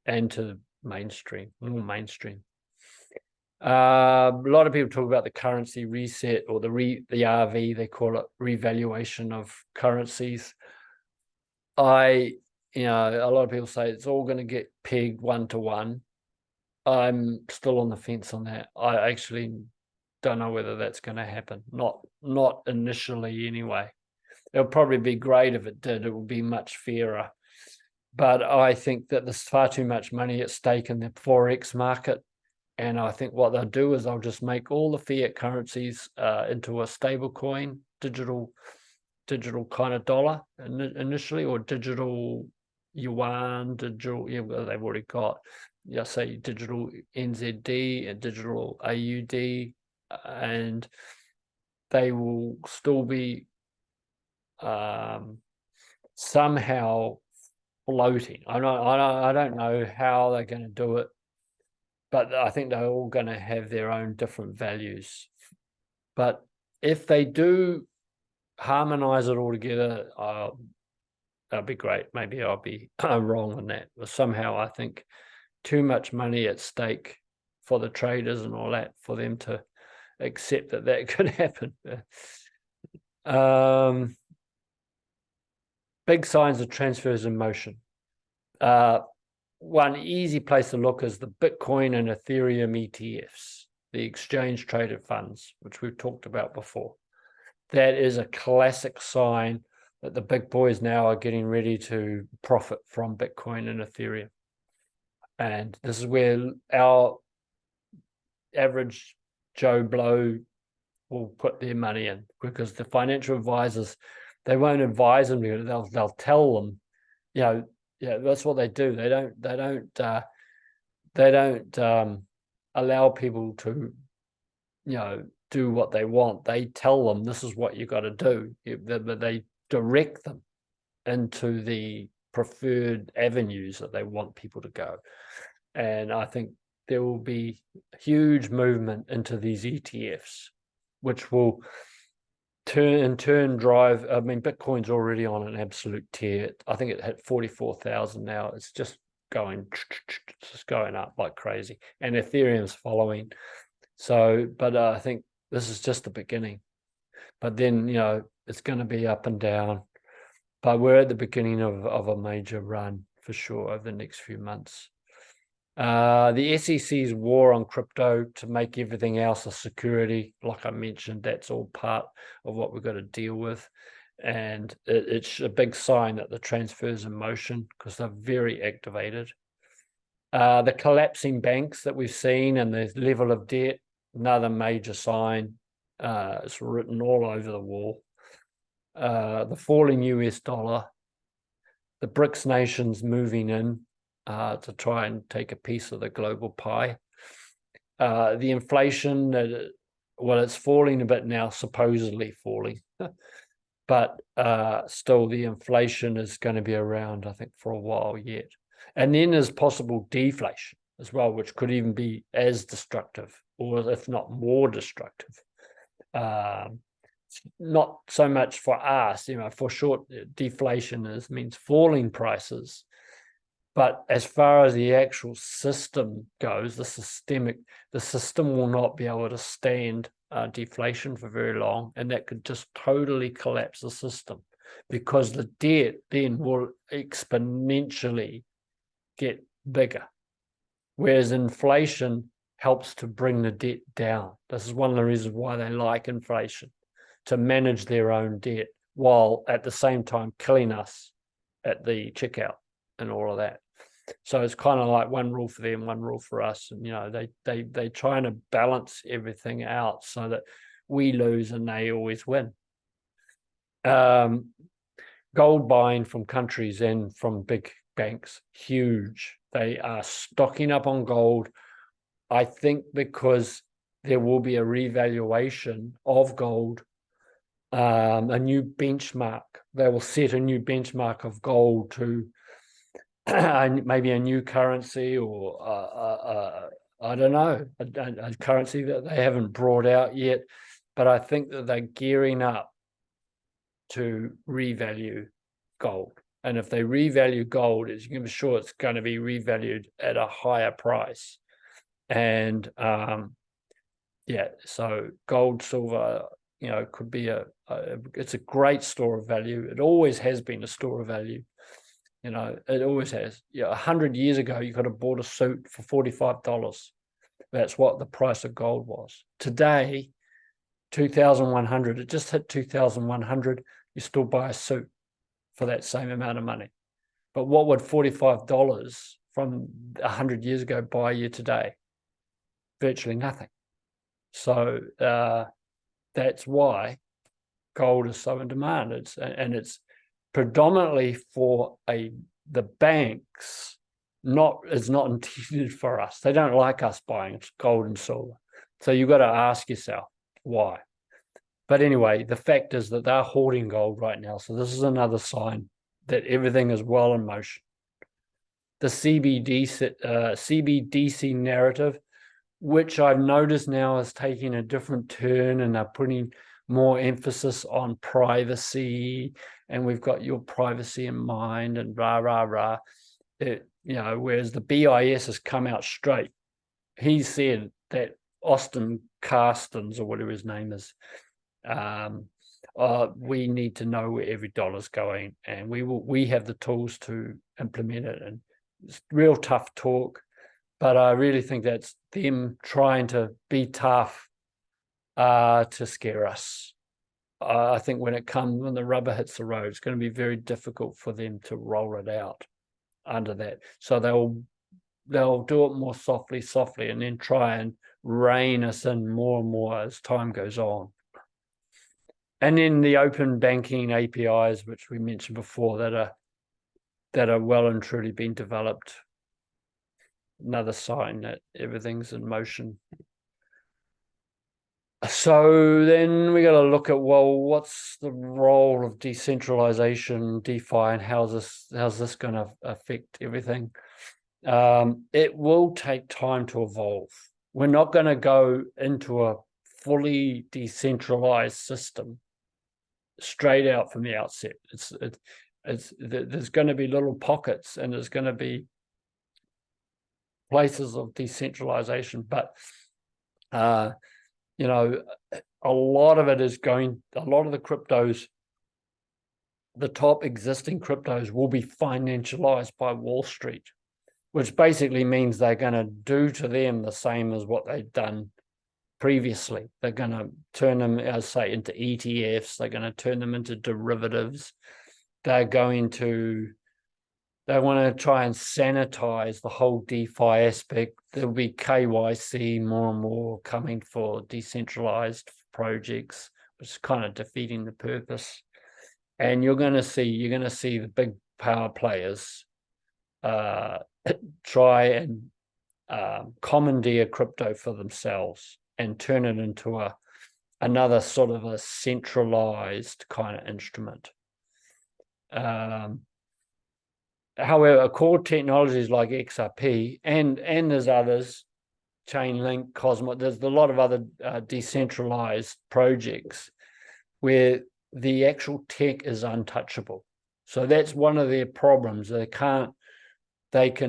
and to mainstream, more mainstream. A lot of people talk about the currency reset, or the RV, they call it, revaluation of currencies. A lot of people say it's all going to get pegged 1-to-1. I'm still on the fence on that. I actually don't know whether that's going to happen. Not initially anyway. It'll probably be great if it did. It would be much fairer. But I think that there's far too much money at stake in the Forex market. And I think what they'll do is they'll just make all the fiat currencies into a stable coin, digital kind of dollar initially, or digital yuan, they've already got, say digital NZD and digital AUD, and they will still be somehow floating. I don't know how they're going to do it, but I think they're all going to have their own different values. But if they do harmonize it all together, that'd be great. Maybe I'll be wrong on that. But somehow I think too much money at stake for the traders and all that for them to accept that could happen. Big signs of transfers in motion. One easy place to look is the Bitcoin and Ethereum ETFs, the exchange traded funds, which we've talked about before. That is a classic sign that the big boys now are getting ready to profit from Bitcoin and Ethereum. And this is where our average Joe Blow will put their money in, because the financial advisors, they won't advise them. They'll tell them, that's what they do. They don't allow people to, do what they want. They tell them this is what you got to do. They direct them into the preferred avenues that they want people to go. And I think there will be huge movement into these ETFs, which will in turn drive. I mean, Bitcoin's already on an absolute tear. I think it hit 44,000 now. It's just going up like crazy, and Ethereum's following. So, but I think this is just the beginning. But then, it's going to be up and down. But we're at the beginning of a major run for sure over the next few months. The SEC's war on crypto to make everything else a security, like I mentioned, that's all part of what we've got to deal with. And it's a big sign that the transfer's in motion because they're very activated. The collapsing banks that we've seen and the level of debt, another major sign. It's written all over the wall. The falling US dollar, the BRICS nations moving in to try and take a piece of the global pie. The inflation, it's falling a bit now, supposedly falling, but still the inflation is going to be around, I think, for a while yet. And then there's possible deflation as well, which could even be as destructive, or if not more destructive. Not so much for us, for short, deflation means falling prices. But as far as the actual system goes, the system will not be able to stand deflation for very long, and that could just totally collapse the system, because the debt then will exponentially get bigger, whereas inflation helps to bring the debt down. This is one of the reasons why they like inflation, to manage their own debt while at the same time killing us at the checkout and all of that. So it's kind of like one rule for them, one rule for us. And, they trying to balance everything out so that we lose and they always win. Gold buying from countries and from big banks, huge. They are stocking up on gold, I think, because there will be a revaluation of gold, a new benchmark. They will set a new benchmark of gold to maybe a new currency, or I don't know, a currency that they haven't brought out yet. But I think that they're gearing up to revalue gold. And if they revalue gold, you can be sure it's going to be revalued at a higher price. And so gold, silver, could be it's a great store of value. It always has been a store of value. It always has. 100 years ago, you could have bought a suit for $45. That's what the price of gold was. Today, 2,100. It just hit 2,100. You still buy a suit for that same amount of money. But what would $45 from 100 years ago buy you today? Virtually nothing. So that's why gold is so in demand. It's predominantly for the banks. It's not intended for us. They don't like us buying gold and silver. So you've got to ask yourself why. But anyway, the fact is that they're hoarding gold right now. So this is another sign that everything is well in motion. The CBDC narrative, which I've noticed now is taking a different turn, and they're putting more emphasis on privacy, and we've got your privacy in mind, and rah, rah, rah. Whereas the BIS has come out straight. He said that Austin Carstens, or whatever his name is, we need to know where every dollar's going, and we have the tools to implement it. And it's real tough talk, but I really think that's them trying to be tough to scare us. I think when the rubber hits the road, it's going to be very difficult for them to roll it out under that. So they'll do it more softly, and then try and rein us in more and more as time goes on. And then the open banking APIs, which we mentioned before, that are well and truly being developed. Another sign that everything's in motion. So then we got to look at, well, what's the role of decentralization, DeFi, and how's this going to affect everything? It will take time to evolve. We're not going to go into a fully decentralized system straight out from the outset. There's going to be little pockets, and there's going to be places of decentralization, but a lot of it is a lot of the cryptos, the top existing cryptos, will be financialized by Wall Street, which basically means they're going to do to them the same as what they've done previously. They're going to turn them, as say, into ETFs. They're going to turn them into derivatives. They want to try and sanitize the whole DeFi aspect. There'll be KYC more and more coming for decentralized projects, which is kind of defeating the purpose. And you're going to see the big power players try and commandeer crypto for themselves and turn it into another sort of a centralized kind of instrument. However, core technologies like XRP and there's others, Chainlink, Cosmos, there's a lot of other decentralized projects where the actual tech is untouchable. So that's one of their problems. They can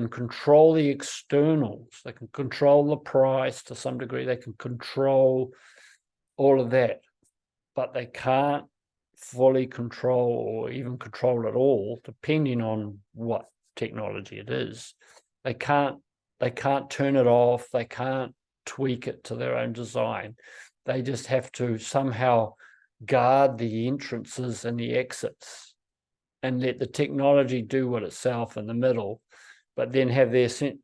control the externals. They can control the price to some degree. They can control all of that, but they can't fully control, or even control at all, depending on what technology it is. They can't turn it off. They can't tweak it to their own design. They just have to somehow guard the entrances and the exits and let the technology do what itself in the middle, but then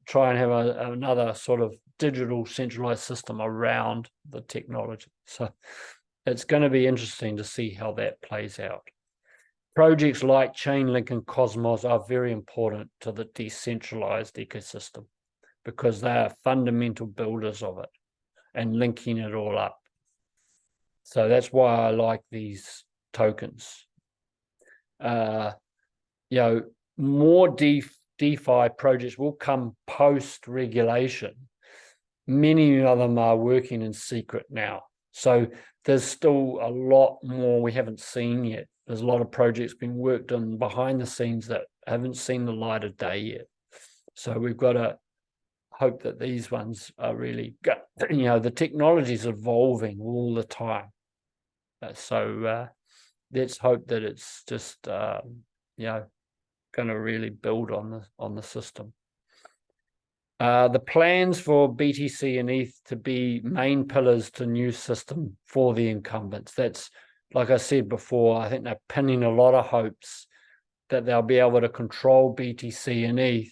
try and have another sort of digital centralized system around the technology. So it's going to be interesting to see how that plays out. Projects like Chainlink and Cosmos are very important to the decentralized ecosystem because they are fundamental builders of it and linking it all up. So that's why I like these tokens. More DeFi projects will come post-regulation. Many of them are working in secret now. So there's still a lot more we haven't seen yet. There's a lot of projects being worked on behind the scenes that haven't seen the light of day yet. So we've got to hope that these ones are really, the technology is evolving all the time. So let's hope that it's just, going to really build on the system. The plans for BTC and ETH to be main pillars to new system for the incumbents. That's, like I said before, I think they're pinning a lot of hopes that they'll be able to control BTC and ETH,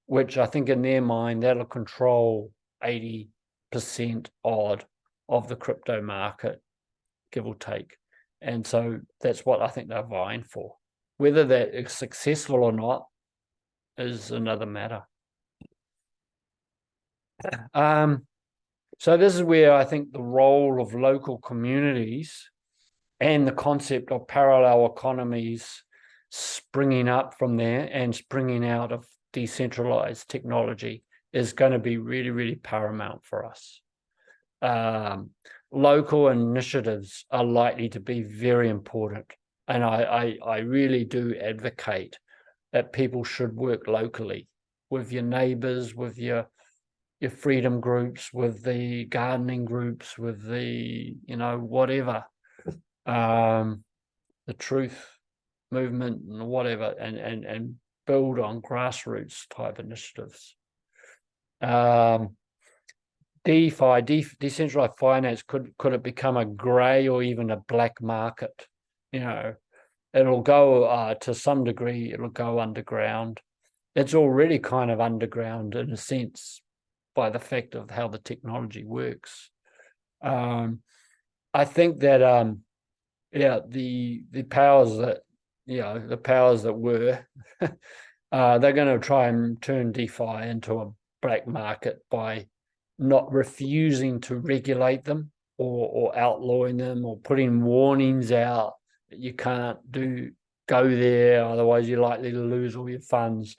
which I think in their mind, that'll control 80% odd of the crypto market, give or take. And so that's what I think they're vying for. Whether that is successful or not is another matter. So this is where I think the role of local communities and the concept of parallel economies springing up from there and springing out of decentralized technology is going to be really, really paramount for us. local initiatives are likely to be very important. And I really do advocate that people should work locally with your neighbors, with your freedom groups, with the gardening groups, with the, whatever, the truth movement and whatever, and build on grassroots type initiatives. DeFi, decentralized finance, could it become a grey or even a black market? It'll go to some degree, it'll go underground. It's already kind of underground in a sense by the fact of how the technology works. I think that the powers that were they're going to try and turn DeFi into a black market by not refusing to regulate them or outlawing them or putting warnings out that you can't go there, otherwise you're likely to lose all your funds.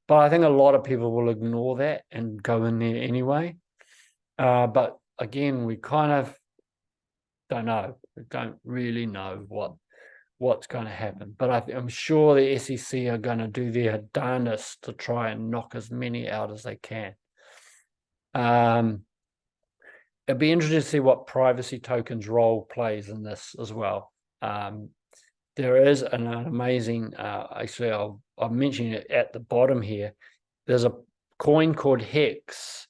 But I think a lot of people will ignore that and go in there anyway. But again, we kind of don't know. We don't really know what's going to happen. But I'm sure the SEC are going to do their darndest to try and knock as many out as they can. It'd be interesting to see what privacy tokens role plays in this as well. There is an amazing, actually, I'll mention it at the bottom here. There's a coin called Hex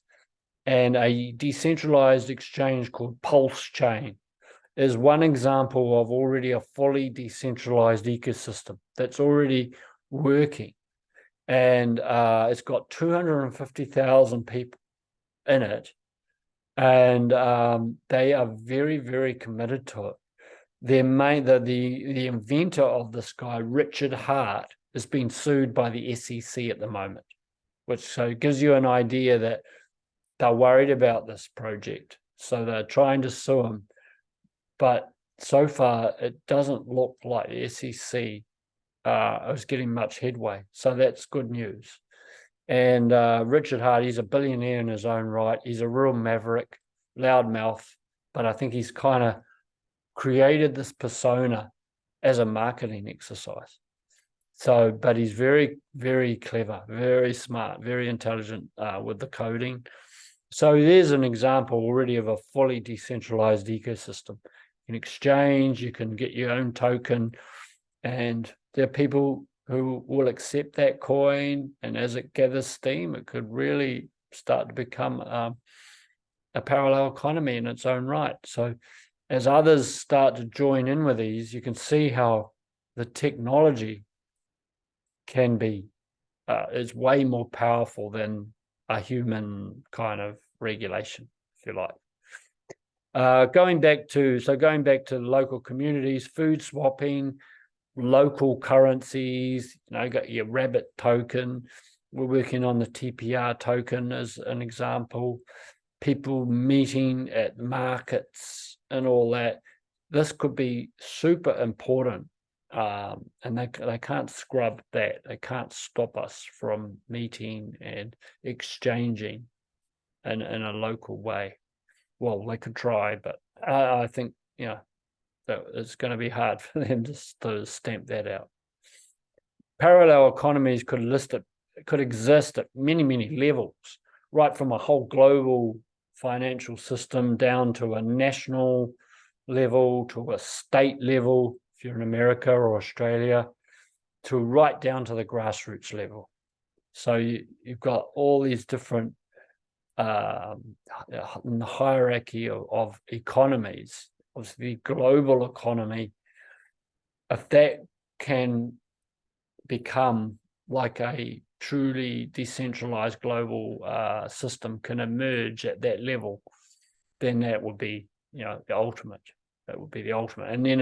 and a decentralized exchange called Pulse Chain is one example of already a fully decentralized ecosystem that's already working. And it's got 250,000 people in it. And they are very, very committed to it. The inventor of this guy, Richard Hart, is being sued by the SEC at the moment, which so gives you an idea that they're worried about this project. So they're trying to sue him. But so far, it doesn't look like the SEC is getting much headway. So that's good news. And Richard Hart, he's a billionaire in his own right. He's a real maverick, loudmouth, but I think he's kind of created this persona as a marketing exercise. So, but he's very, very clever, very smart, very intelligent with the coding. So there's an example already of a fully decentralized ecosystem. You can exchange, you can get your own token, and there are people who will accept that coin, and as it gathers steam, it could really start to become a parallel economy in its own right. So as others start to join in with these, you can see how the technology can be, is way more powerful than a human kind of regulation, if you like. Going back to local communities, food swapping, local currencies, got your rabbit token. We're working on the TPR token as an example. People meeting at markets and all that. This could be super important. And they can't scrub that. They can't stop us from meeting and exchanging in a local way. Well, they could try, but I think, that it's going to be hard for them to stamp that out. Parallel economies could exist at many, many levels, right from a whole global financial system down to a national level, to a state level, if you're in America or Australia, to right down to the grassroots level. So you've got all these different hierarchy of economies. Obviously, the global economy, if that can become like a truly decentralized global system can emerge at that level, then that would be, the ultimate. That would be the ultimate, and then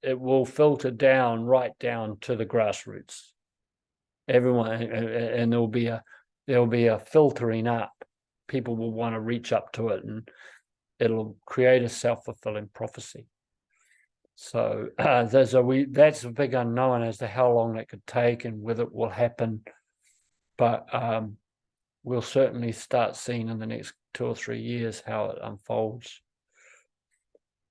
it will filter down right down to the grassroots. Everyone, and there'll be a filtering up. People will want to reach up to it, and it'll create a self-fulfilling prophecy. So that's a big unknown as to how long that could take and whether it will happen. But we'll certainly start seeing in the next 2 or 3 years how it unfolds.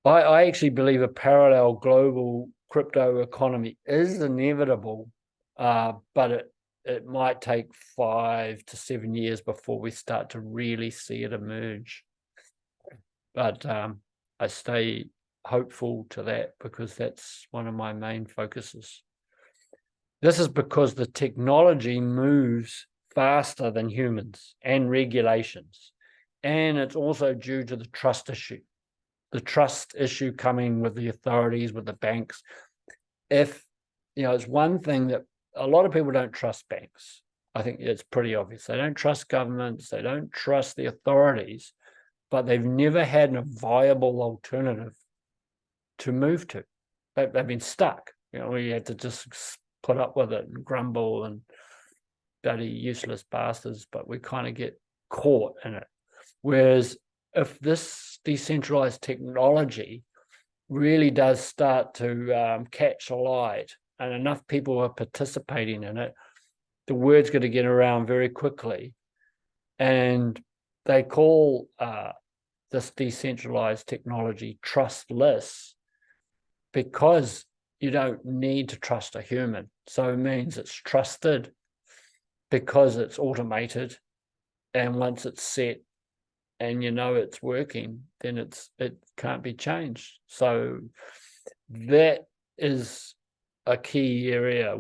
I actually believe a parallel global crypto economy is inevitable, but it might take 5 to 7 years before we start to really see it emerge. But I stay hopeful to that because that's one of my main focuses. This is because the technology moves faster than humans and regulations. And it's also due to the trust issue. The trust issue coming with the authorities, with the banks. If, it's one thing that a lot of people don't trust banks. I think it's pretty obvious. They don't trust governments. They don't trust the authorities, but they've never had a viable alternative to move to. They've been stuck. We had to just put up with it and grumble and bloody useless bastards, but we kind of get caught in it. Whereas if this decentralized technology really does start to catch a light and enough people are participating in it, the word's going to get around very quickly. And they call this decentralized technology trustless because you don't need to trust a human. So it means it's trusted because it's automated. And once it's set and it's working, then it can't be changed. So that is a key area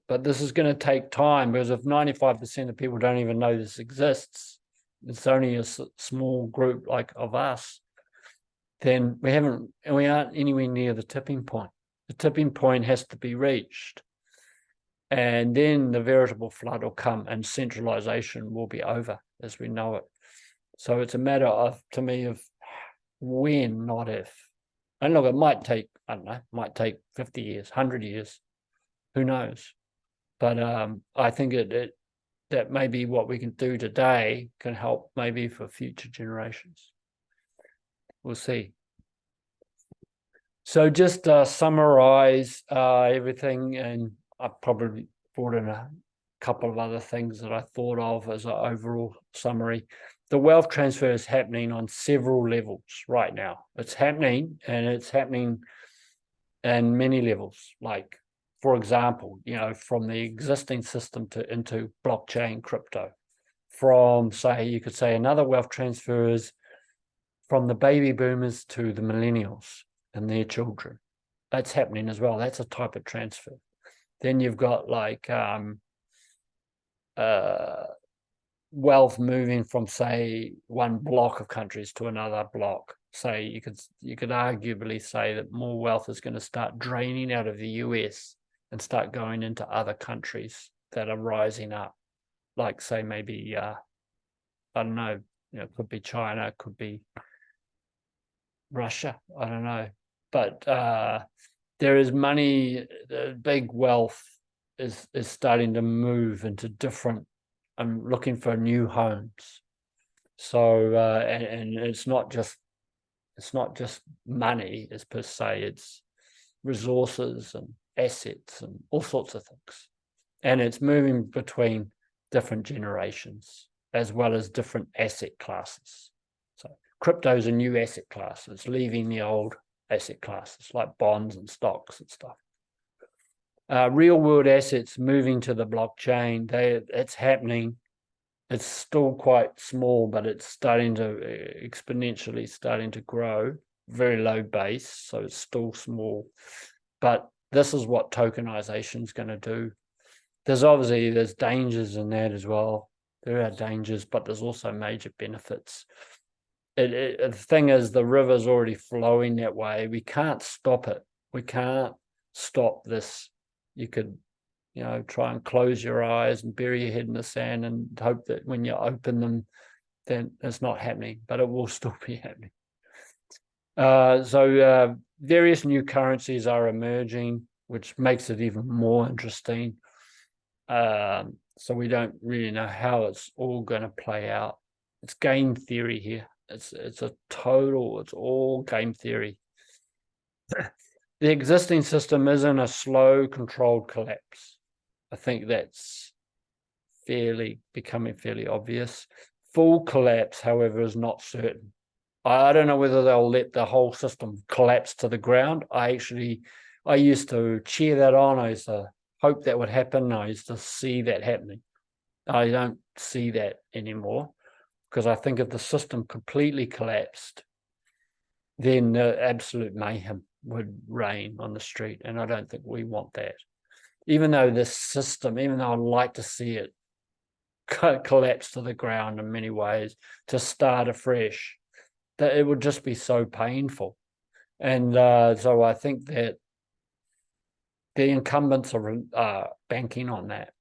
but this is going to take time, because if 95% of people don't even know this exists, it's only a small group like of us, then we aren't anywhere near the tipping point. The tipping point has to be reached. And then the veritable flood will come and centralisation will be over as we know it. So it's a matter of, to me, of when, not if. And look, it might take, I don't know, might take 50 years, 100 years, who knows? But I think that maybe what we can do today can help maybe for future generations. We'll see. So just summarize everything, and I probably brought in a couple of other things that I thought of as an overall summary. The wealth transfer is happening on several levels right now. It's happening, and it's happening in many levels. Like, for example, from the existing system into blockchain crypto. From, you could say another wealth transfer is from the baby boomers to the millennials and their children. That's happening as well. That's a type of transfer. Then you've got like wealth moving from, say, one block of countries to another block. Say you could arguably say that more wealth is going to start draining out of the US and start going into other countries that are rising up. Like, say, maybe I don't know, it could be China, it could be Russia, I don't know. But there is money, the big wealth is starting to move into different, I'm looking for new homes. So and it's not just money as per se, it's resources and assets and all sorts of things. And it's moving between different generations as well as different asset classes. So crypto is a new asset class. It's leaving the old asset classes like bonds and stocks and stuff. Real world assets moving to the blockchain, it's happening. It's still quite small, but it's starting to exponentially starting to grow. Very low base, so it's still small. But this is what tokenization is going to do. There's dangers in that as well. There are dangers, but there's also major benefits. The thing is, the river's already flowing that way. We can't stop it. We can't stop this. You could, try and close your eyes and bury your head in the sand and hope that when you open them, then it's not happening, but it will still be happening. So various new currencies are emerging, which makes it even more interesting. So we don't really know how it's all going to play out. It's game theory here. It's all game theory. The existing system is in a slow, controlled collapse. I think that's becoming fairly obvious. Full collapse, however, is not certain. I don't know whether they'll let the whole system collapse to the ground. I used to cheer that on. I used to hope that would happen. I used to see that happening. I don't see that anymore, because I think if the system completely collapsed, then absolute mayhem would reign on the street. And I don't think we want that. Even though this system, even though I'd like to see it collapse to the ground in many ways, to start afresh, that it would just be so painful. And so I think that the incumbents are banking on that.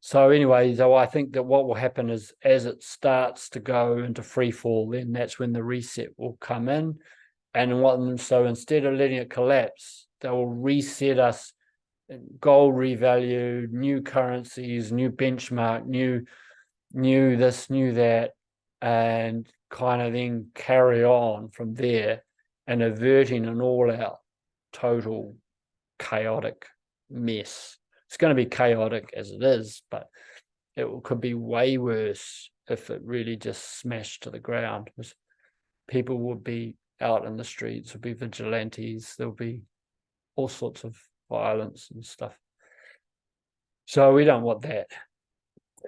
So anyway, so I think that what will happen is, as it starts to go into free fall, then that's when the reset will come in. And so instead of letting it collapse, they will reset us, gold revalued, new currencies, new benchmark, new this, new that, and kind of then carry on from there, and averting an all-out total chaotic mess. It's going to be chaotic as it is, but it could be way worse if it really just smashed to the ground, because people would be out in the streets, there'll be vigilantes, there'll be all sorts of violence and stuff. So we don't want that.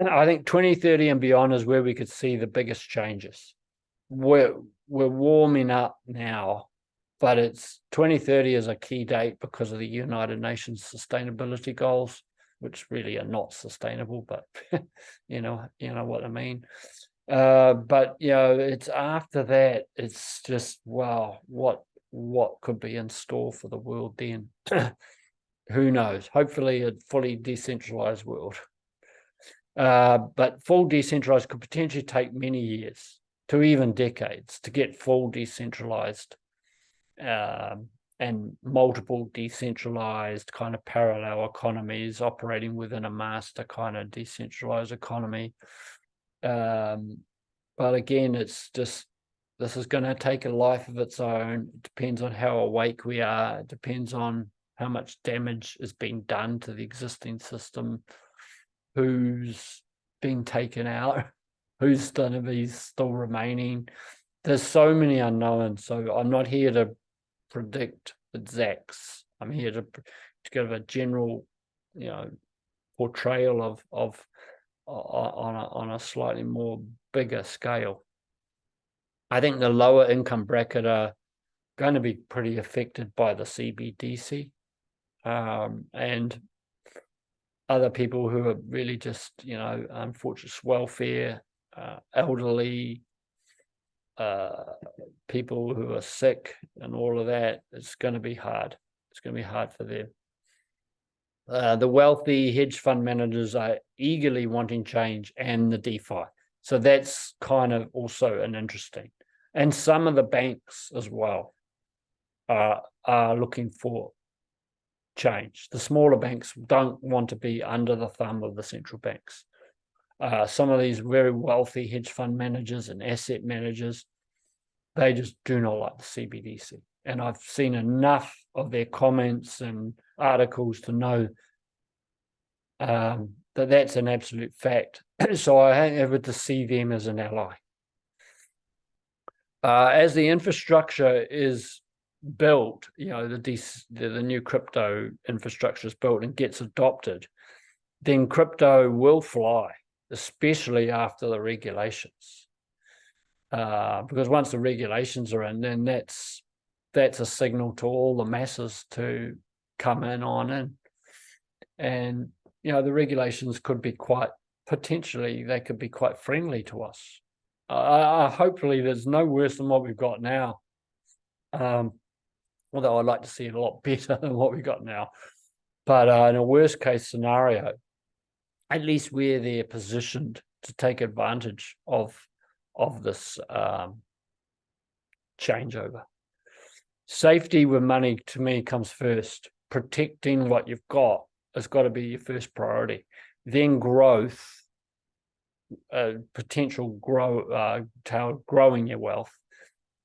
And I think 2030 and beyond is where we could see the biggest changes. We're warming up now, but it's 2030 is a key date because of the United Nations sustainability goals, which really are not sustainable, but you know what I mean. But it's after that, it's just, wow, what could be in store for the world then? Who knows? Hopefully a fully decentralized world. But full decentralized could potentially take many years to even decades to get full decentralized, and multiple decentralized kind of parallel economies operating within a master kind of decentralized economy. But again, it's just, this is going to take a life of its own. It depends on how awake we are. It depends on how much damage is being done to the existing system, who's been taken out, who's going to be still remaining. There's so many unknowns. So I'm not here to predict exacts. I'm here to give a general, portrayal of on a slightly more bigger scale. I think the lower income bracket are going to be pretty affected by the CBDC, and other people who are really just, unfortunate welfare, elderly, people who are sick and all of that. It's going to be hard. It's going to be hard for them. The wealthy hedge fund managers are eagerly wanting change, and the DeFi. So that's kind of also an interesting. And some of the banks as well are looking for change. The smaller banks don't want to be under the thumb of the central banks. Some of these very wealthy hedge fund managers and asset managers, they just do not like the CBDC. And I've seen enough of their comments and articles to know that that's an absolute fact. So I have to see them as an ally. As the infrastructure is built, the new crypto infrastructure is built and gets adopted, then crypto will fly, especially after the regulations. Because once the regulations are in, then that's a signal to all the masses to come in on in. And the regulations could be quite friendly to us. Hopefully there's no worse than what we've got now. Although I'd like to see it a lot better than what we've got now. But in a worst case scenario, at least where they're positioned to take advantage of this changeover. Safety with money, to me, comes first. Protecting what you've got has got to be your first priority. Then growth, potential growing your wealth,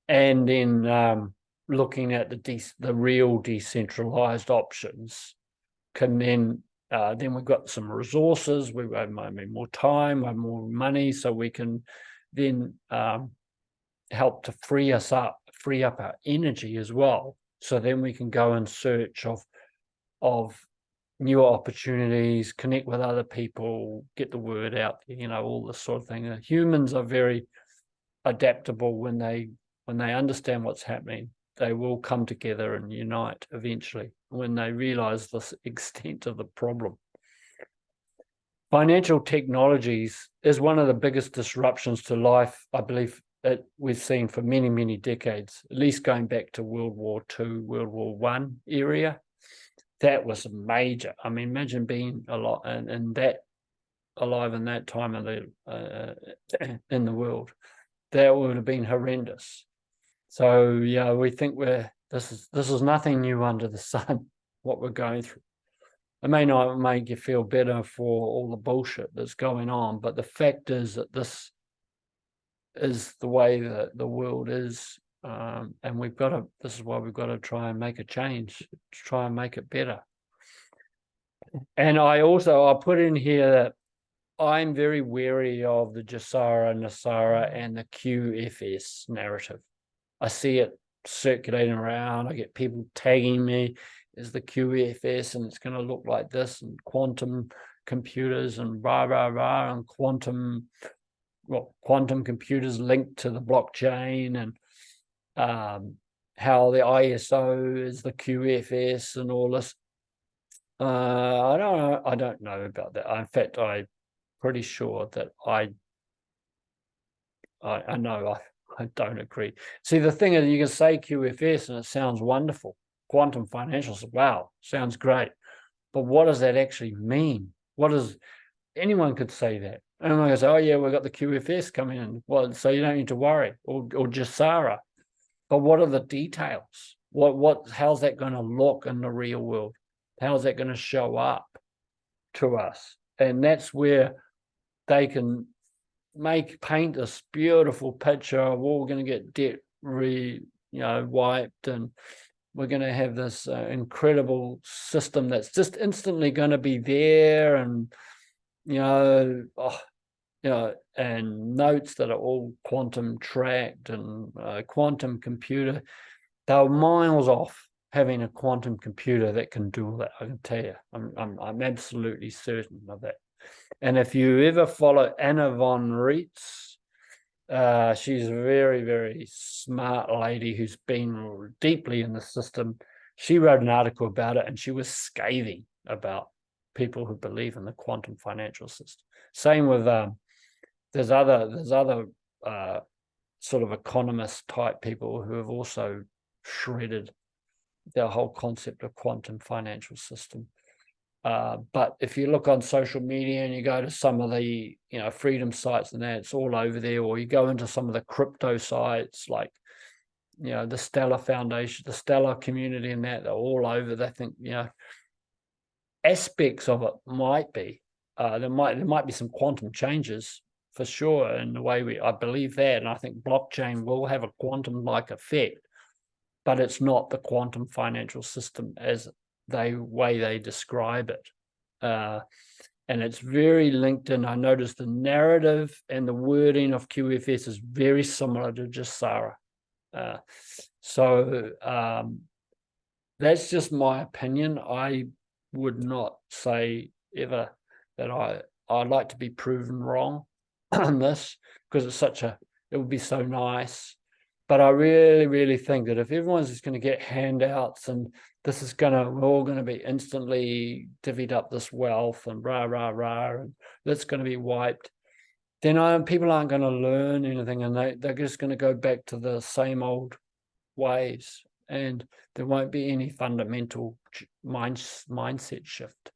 and then looking at the real decentralized options. Can then we've got some resources, we've got maybe more time, we have more money, so we can then help to free up our energy as well. So then we can go in search of new opportunities, connect with other people, get the word out, all this sort of thing. Humans are very adaptable. When they understand what's happening, they will come together and unite eventually when they realize the extent of the problem. Financial technologies is one of the biggest disruptions to life, I believe, that we've seen for many, many decades, at least going back to World War II, World War I area. That was major. I mean, imagine being alive in that time of in the world. That would have been horrendous. So yeah, we think this is nothing new under the sun, what we're going through. It may not make you feel better for all the bullshit that's going on, but the fact is that this is the way that the world is, and this is why we've got to try and make a change, to try and make it better. And I'll put in here that I'm very wary of the Jasara, Nasara, and the QFS narrative. I see it circulating around. I get people tagging me as the QFS, and it's going to look like this, and quantum computers and blah, blah, blah, and quantum computers linked to the blockchain, and how the ISO is the QFS and all this. I don't know about that. In fact, I'm pretty sure that I know I don't agree. See, the thing is, you can say QFS and it sounds wonderful. Quantum financials, wow, sounds great. But what does that actually mean? Anyone could say that. Anyone could say, oh yeah, we've got the QFS coming in. Well, so you don't need to worry. Or Jasara. But what are the details? How's that going to look in the real world? How's that going to show up to us? And that's where they can paint this beautiful picture of, well, we're going to get debt wiped, and we're going to have this incredible system that's just instantly going to be there, and and notes that are all quantum tracked, and quantum computer. They're miles off having a quantum computer that can do all that. I can tell you, I'm absolutely certain of that. And if you ever follow Anna von Reitz, she's a very, very smart lady who's been deeply in the system. She wrote an article about it, and she was scathing about people who believe in the quantum financial system. Same with there's other sort of economist type people who have also shredded the whole concept of quantum financial system. But if you look on social media and you go to some of the freedom sites and that, it's all over there. Or you go into some of the crypto sites like the Stellar Foundation, the Stellar community, and that, they're all over. They think aspects of it might be there might be some quantum changes for sure in the way I believe that, and I think blockchain will have a quantum-like effect, but it's not the quantum financial system as way they describe it. And it's very linked in. I noticed the narrative and the wording of QFS is very similar to Jasara. So that's just my opinion. I would not say ever that I'd like to be proven wrong on this, because it would be so nice. But I really, really think that if everyone's just going to get handouts, and we're all going to be instantly divvied up this wealth and rah, rah, rah, and that's going to be wiped, then people aren't going to learn anything, and they're just going to go back to the same old ways, and there won't be any fundamental mindset shift.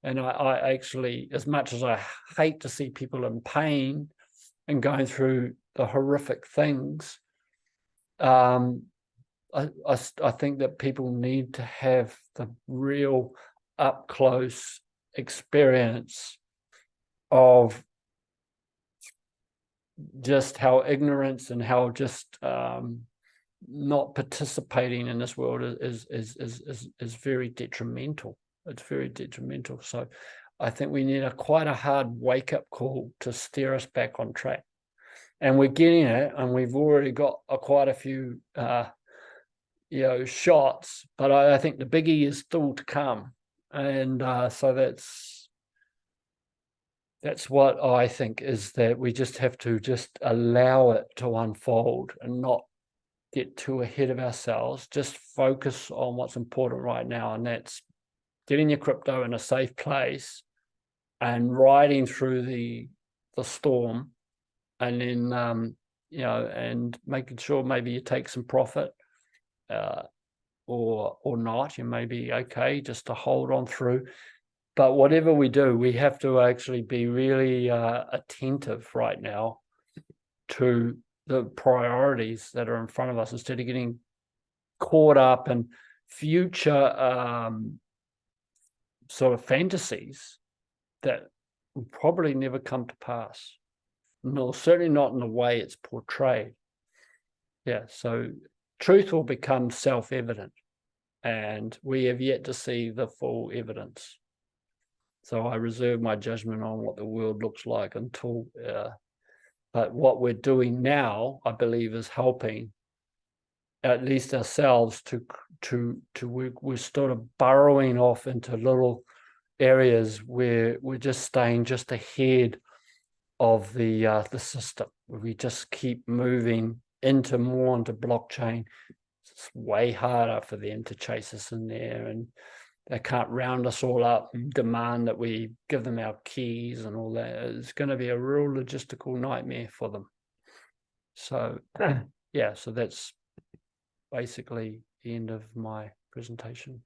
And I actually, as much as I hate to see people in pain and going through the horrific things, I think that people need to have the real up close experience of just how ignorance and how just not participating in this world is very detrimental. It's very detrimental. So I think we need quite a hard wake-up call to steer us back on track. and we're getting it, and we've already got quite a few shots, but I think the biggie is still to come. And so that's what I think, is that we just have to just allow it to unfold and not get too ahead of ourselves. Just focus on what's important right now, and that's getting your crypto in a safe place and riding through the storm, and then and making sure maybe you take some profit, or not. You may be okay just to hold on through. But whatever we do, we have to actually be really attentive right now to the priorities that are in front of us, instead of getting caught up in future sort of fantasies that will probably never come to pass. No, certainly not in the way it's portrayed. Yeah, so truth will become self-evident, and we have yet to see the full evidence. So I reserve my judgment on what the world looks like until, but what we're doing now, I believe, is helping at least ourselves we're sort of burrowing off into little areas where we're just staying just ahead of the system. We just keep moving more into blockchain. It's way harder for them to chase us in there, and they can't round us all up and demand that we give them our keys and all that. It's going to be a real logistical nightmare for them. So yeah, so that's basically the end of my presentation.